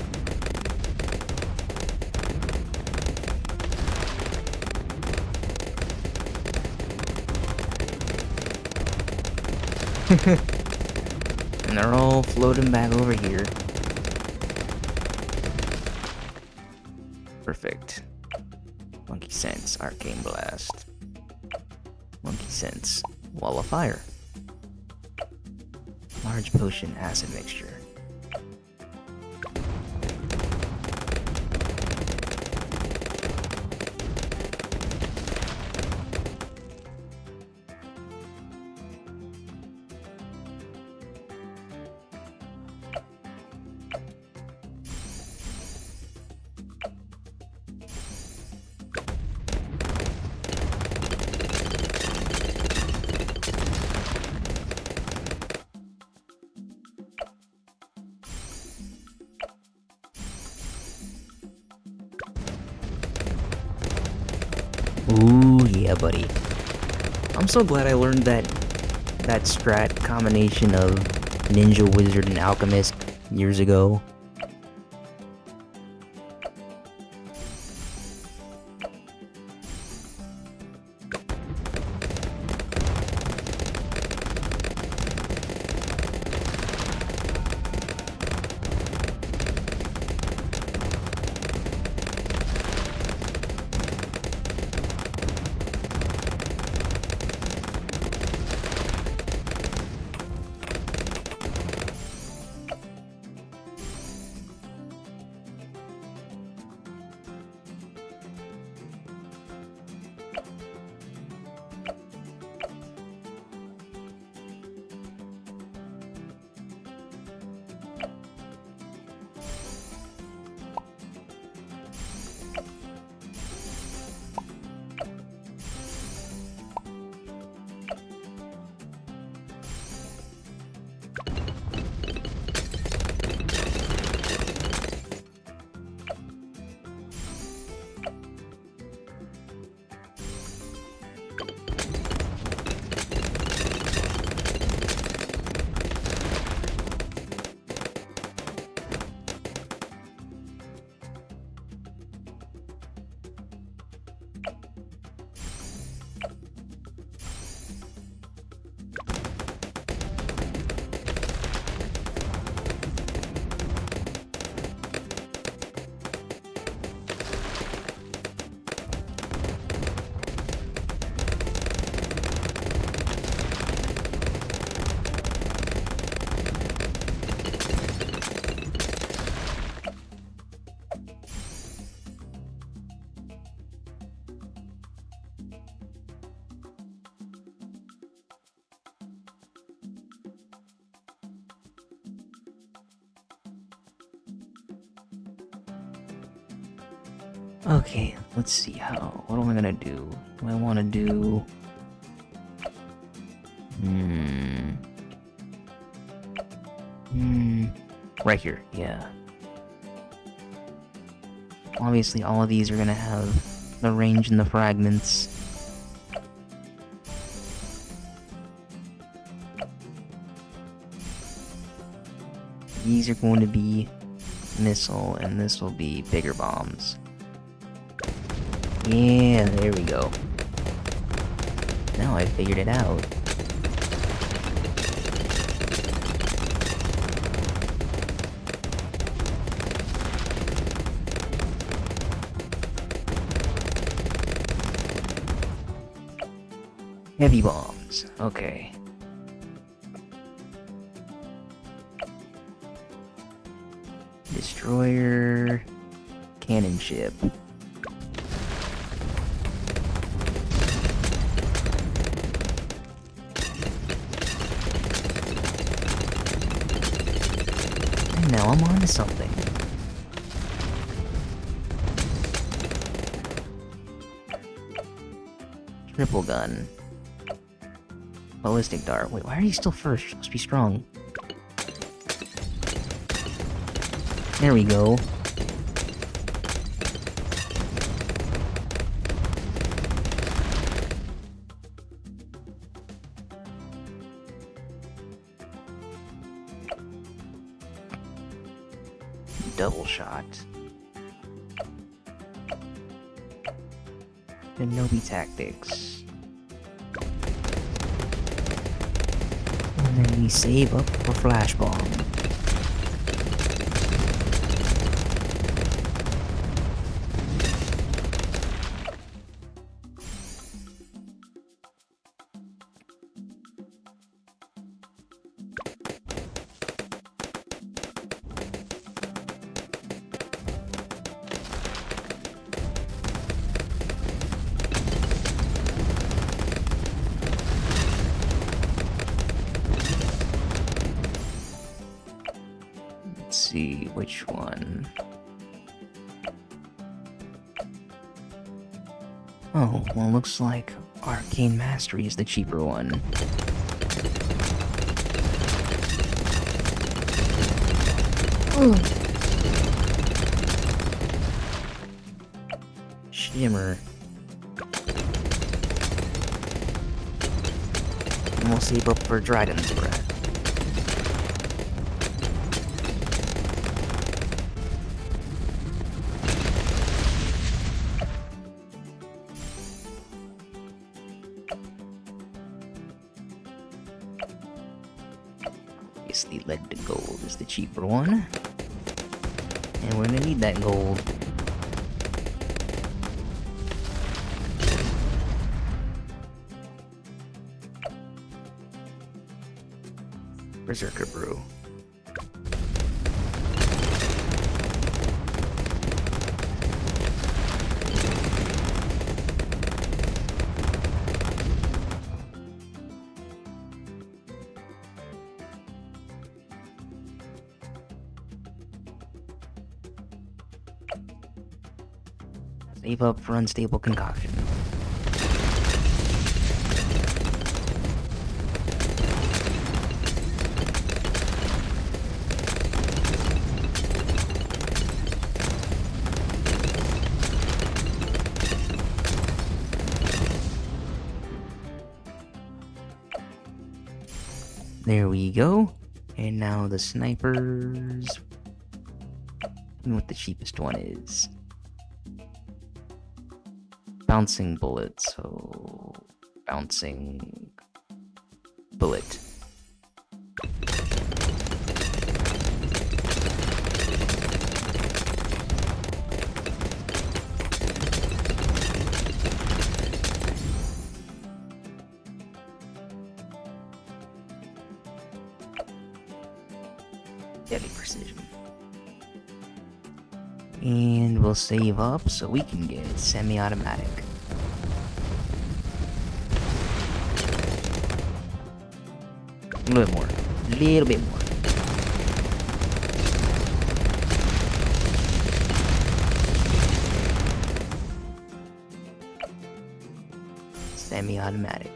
And they're all floating back over here. Perfect. Monkey Sense, Arcane Blast. Monkey Sense, Wall of Fire. Large Potion, Acid Mixture. Ooh, yeah, buddy. I'm so glad I learned that strat combination of Ninja, Wizard, and Alchemist years ago. Okay, let's see what am I gonna do? Do I wanna do... Right here, yeah. Obviously all of these are gonna have the range and the fragments. These are going to be missile, and this will be bigger bombs. Yeah, there we go. Now I figured it out. Heavy bombs, okay. Destroyer, cannon ship. And now I'm on to something. Triple gun. Ballistic dart. Wait, why are you still first? You're supposed to be strong. There we go. Double shot. Shinobi tactics. And then we save up for flash bomb. Let's see which one. Oh, well, looks like Arcane Mastery is the cheaper one. Shimmer. And we'll save up for Dragon's Breath. Obviously, lead to gold is the cheaper one. And we're gonna need that gold. Berserker Brew. Save up for unstable concoction. There we go. And now the snipers. And what the cheapest one is. Bouncing bullet, so bouncing bullet. Deadly precision. And we'll save up so we can get semi-automatic. A little bit more. A little bit more. Semi-automatic.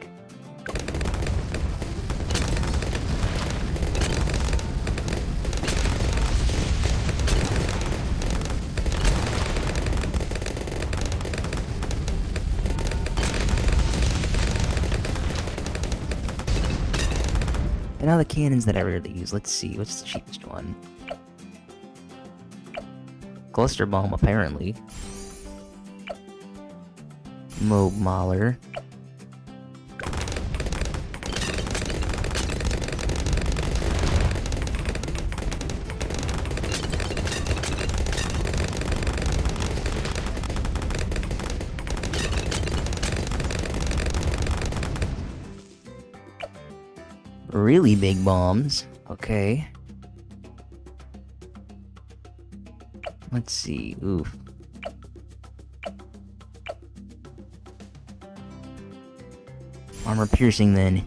And now the cannons that I rarely use. Let's see, what's the cheapest one? Cluster Bomb, apparently. Mob Mauler. Really big bombs. Okay. Let's see. Oof. Armor piercing then.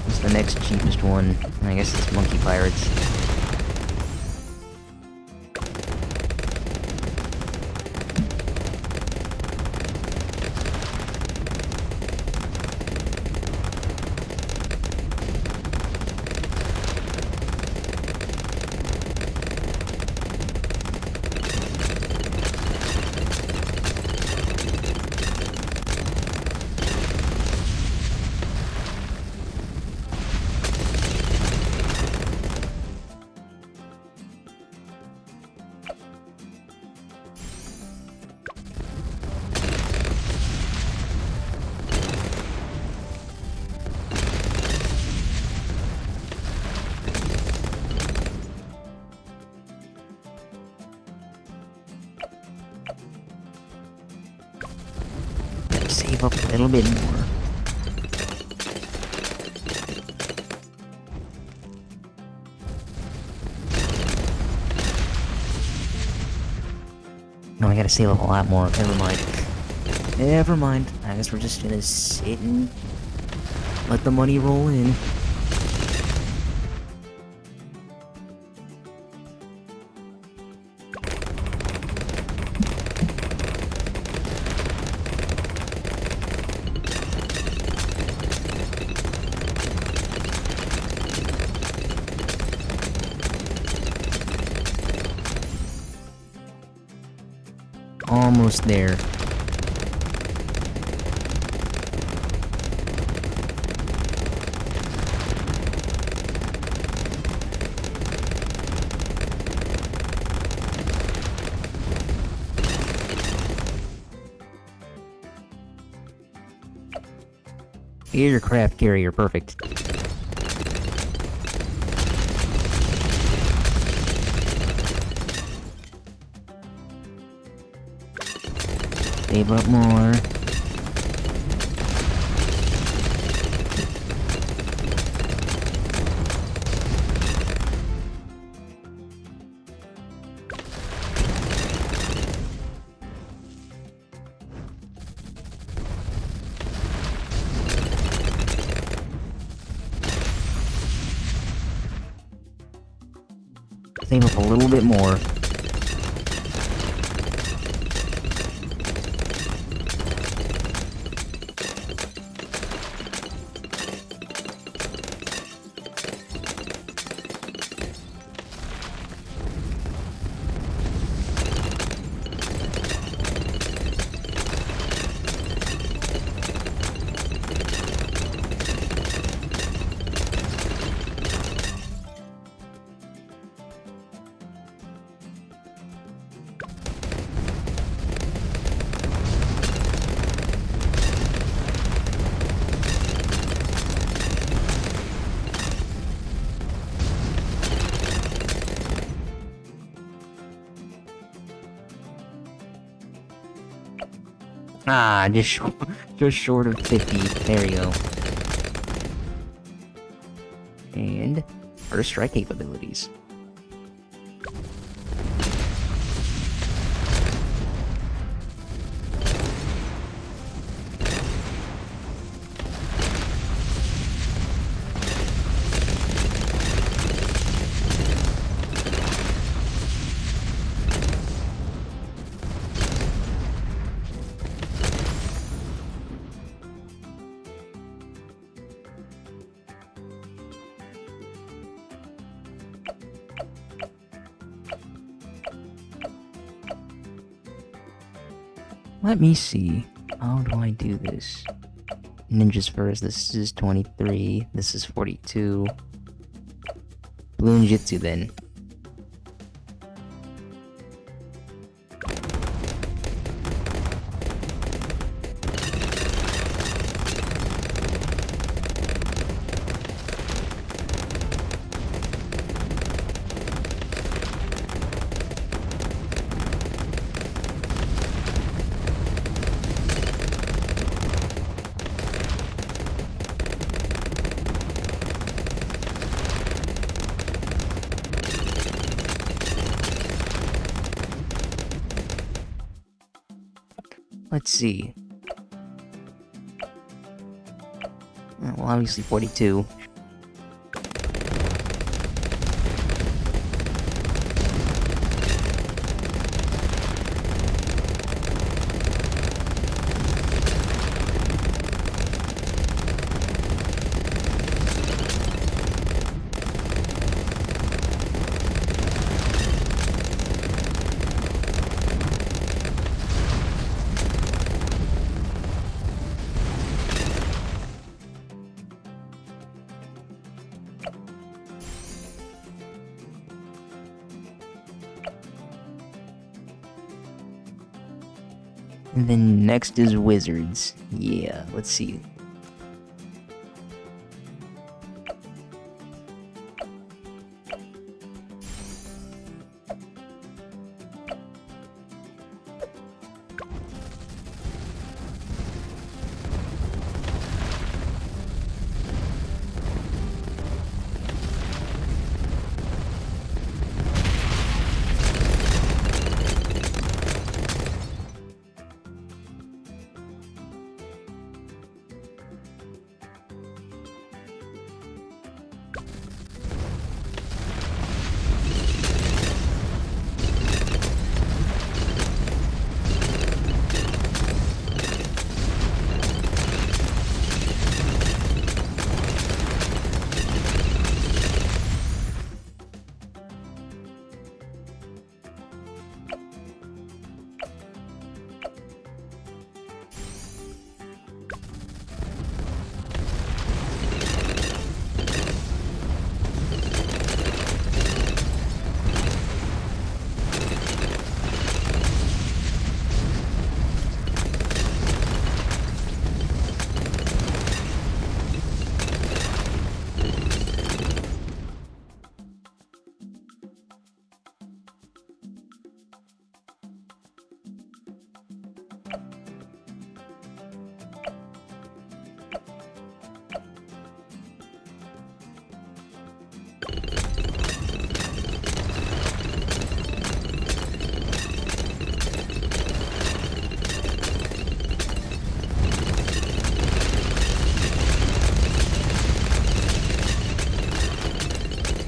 What's the next cheapest one? I guess it's Monkey Pirates. Save up a little bit more. No, I gotta save up a lot more. Never mind. Never mind. I guess we're just gonna sit and let the money roll in. Almost there. Aircraft carrier, perfect. Save up more. Save up a little bit more. Ah, just short of 50. There you go. And first strike capabilities. Let me see. How do I do this? Ninjas first. This is 23. This is 42. Balloon Jitsu then. Let's see. Well, obviously 42. And then next is wizards. Yeah, let's see.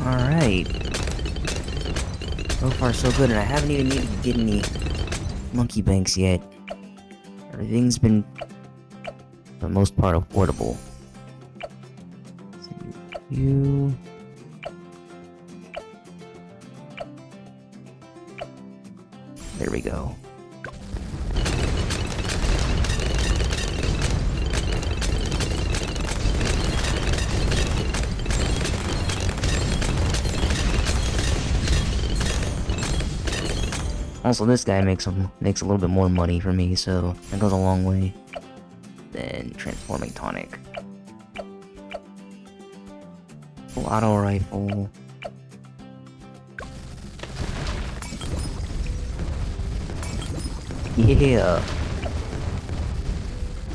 Alright. So far so good, and I haven't even needed to get any monkey banks yet. Everything's been, for the most part, affordable. You... There we go. Also, this guy makes a little bit more money for me, so that goes a long way. Then transforming tonic. Full auto rifle. Yeah.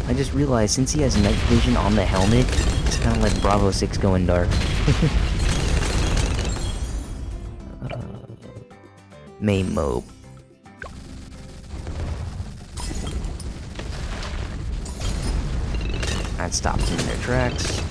I just realized since he has night vision on the helmet, it's kind of like Bravo 6 going dark. Main mob. That stops them in their tracks.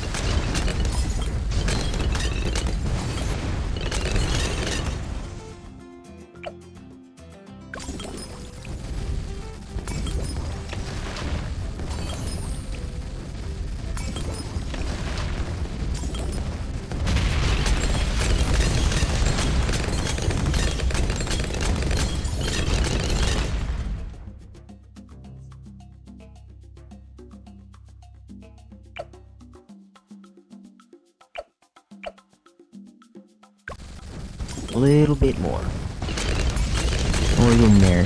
A little bit more. We're in there.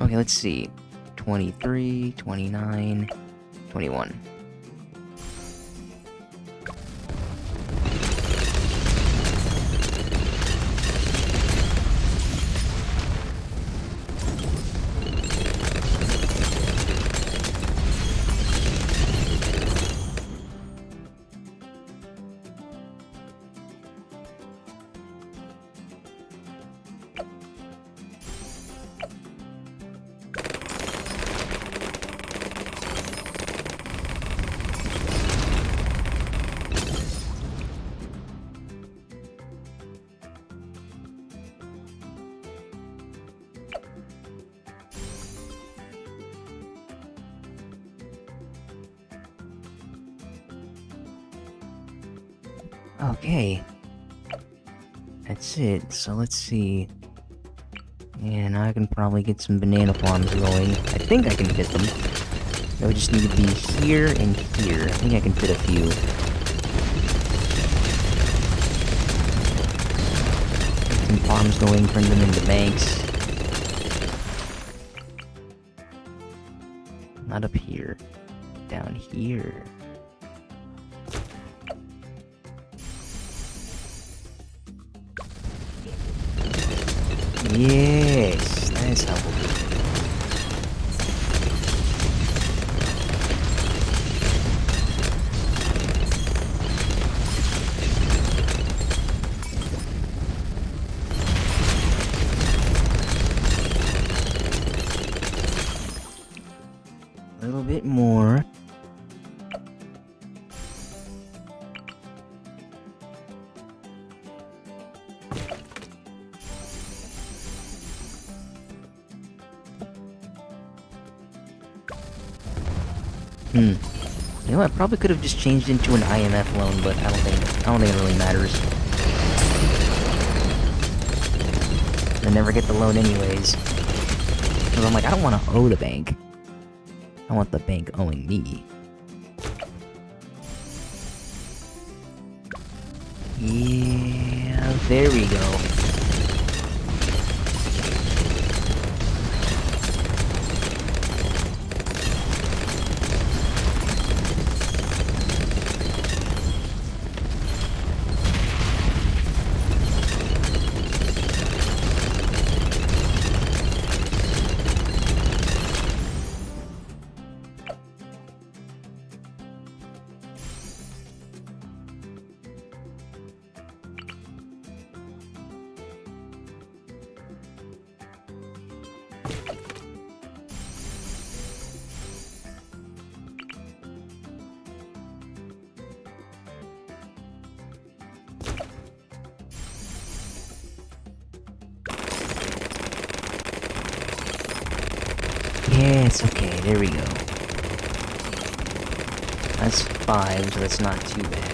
Okay, let's see. 23, 29, 21. Okay. That's it. So let's see. Yeah, now I can probably get some banana farms going. I think I can fit them. They would just need to be here and here. I think I can fit a few. Get some farms going, turn them into banks. Not up here. Down here. Yes, that's how we'll do it. A little bit more. You know, I probably could have just changed into an IMF loan, but I don't think it really matters. I never get the loan anyways. Because I'm like, I don't want to owe the bank. I want the bank owing me. Yeah, there we go. Yeah, it's okay. There we go. That's 5, so that's not too bad.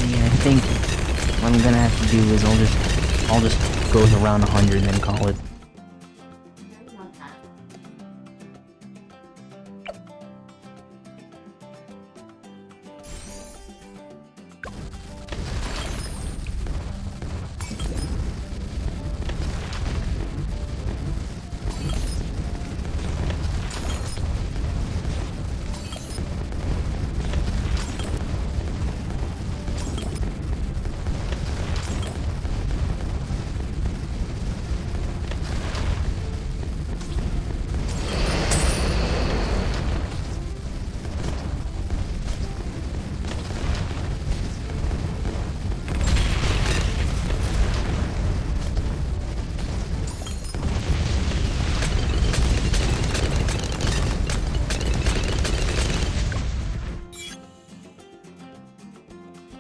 Yeah, I think what I'm gonna have to do is I'll just go to around 100 and then call it.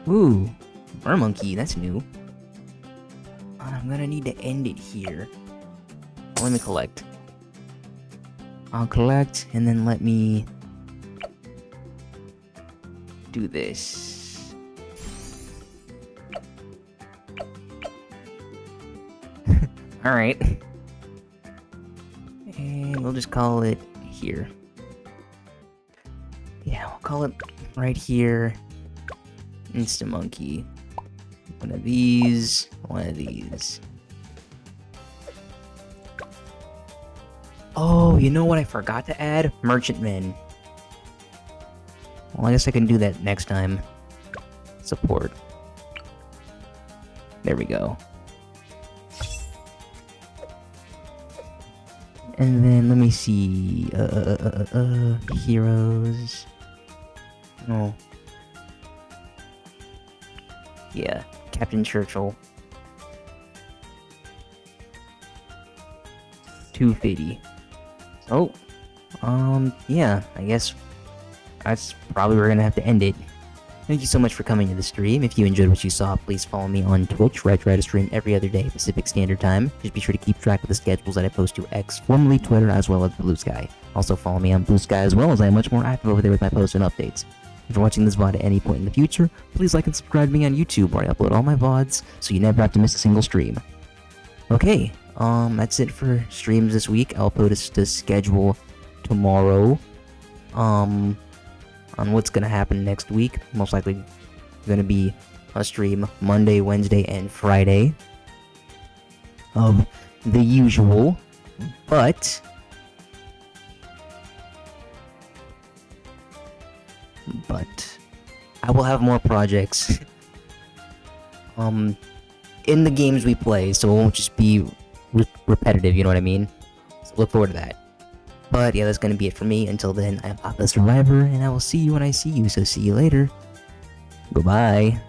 Ooh, Monkey, that's new. I'm gonna need to end it here. Let me collect. I'll collect, and then let me do this. Alright. And we'll just call it here. Yeah, we'll call it right here. Insta-monkey. One of these. One of these. Oh, you know what I forgot to add? Merchantmen. Well, I guess I can do that next time. Support. There we go. And then let me see. Heroes. Oh. Yeah, Captain Churchill. 250. So, yeah, I guess that's probably where we're gonna have to end it. Thank you so much for coming to the stream. If you enjoyed what you saw, please follow me on Twitch, where I try to stream every other day Pacific Standard Time. Just be sure to keep track of the schedules that I post to X, formerly Twitter, as well as Blue Sky. Also follow me on Blue Sky as well, as I am much more active over there with my posts and updates. If you're watching this VOD at any point in the future, please like and subscribe to me on YouTube, where I upload all my VODs, so you never have to miss a single stream. Okay, that's it for streams this week. I'll post the schedule tomorrow, on what's gonna happen next week. Most likely gonna be a stream Monday, Wednesday, and Friday of the usual, but I will have more projects in the games we play, so it won't just be repetitive, you know what I mean? So look forward to that. But yeah, that's gonna be it for me. Until then, I'm Pop the Survivor, and I will see you when I see you, so see you later. Goodbye.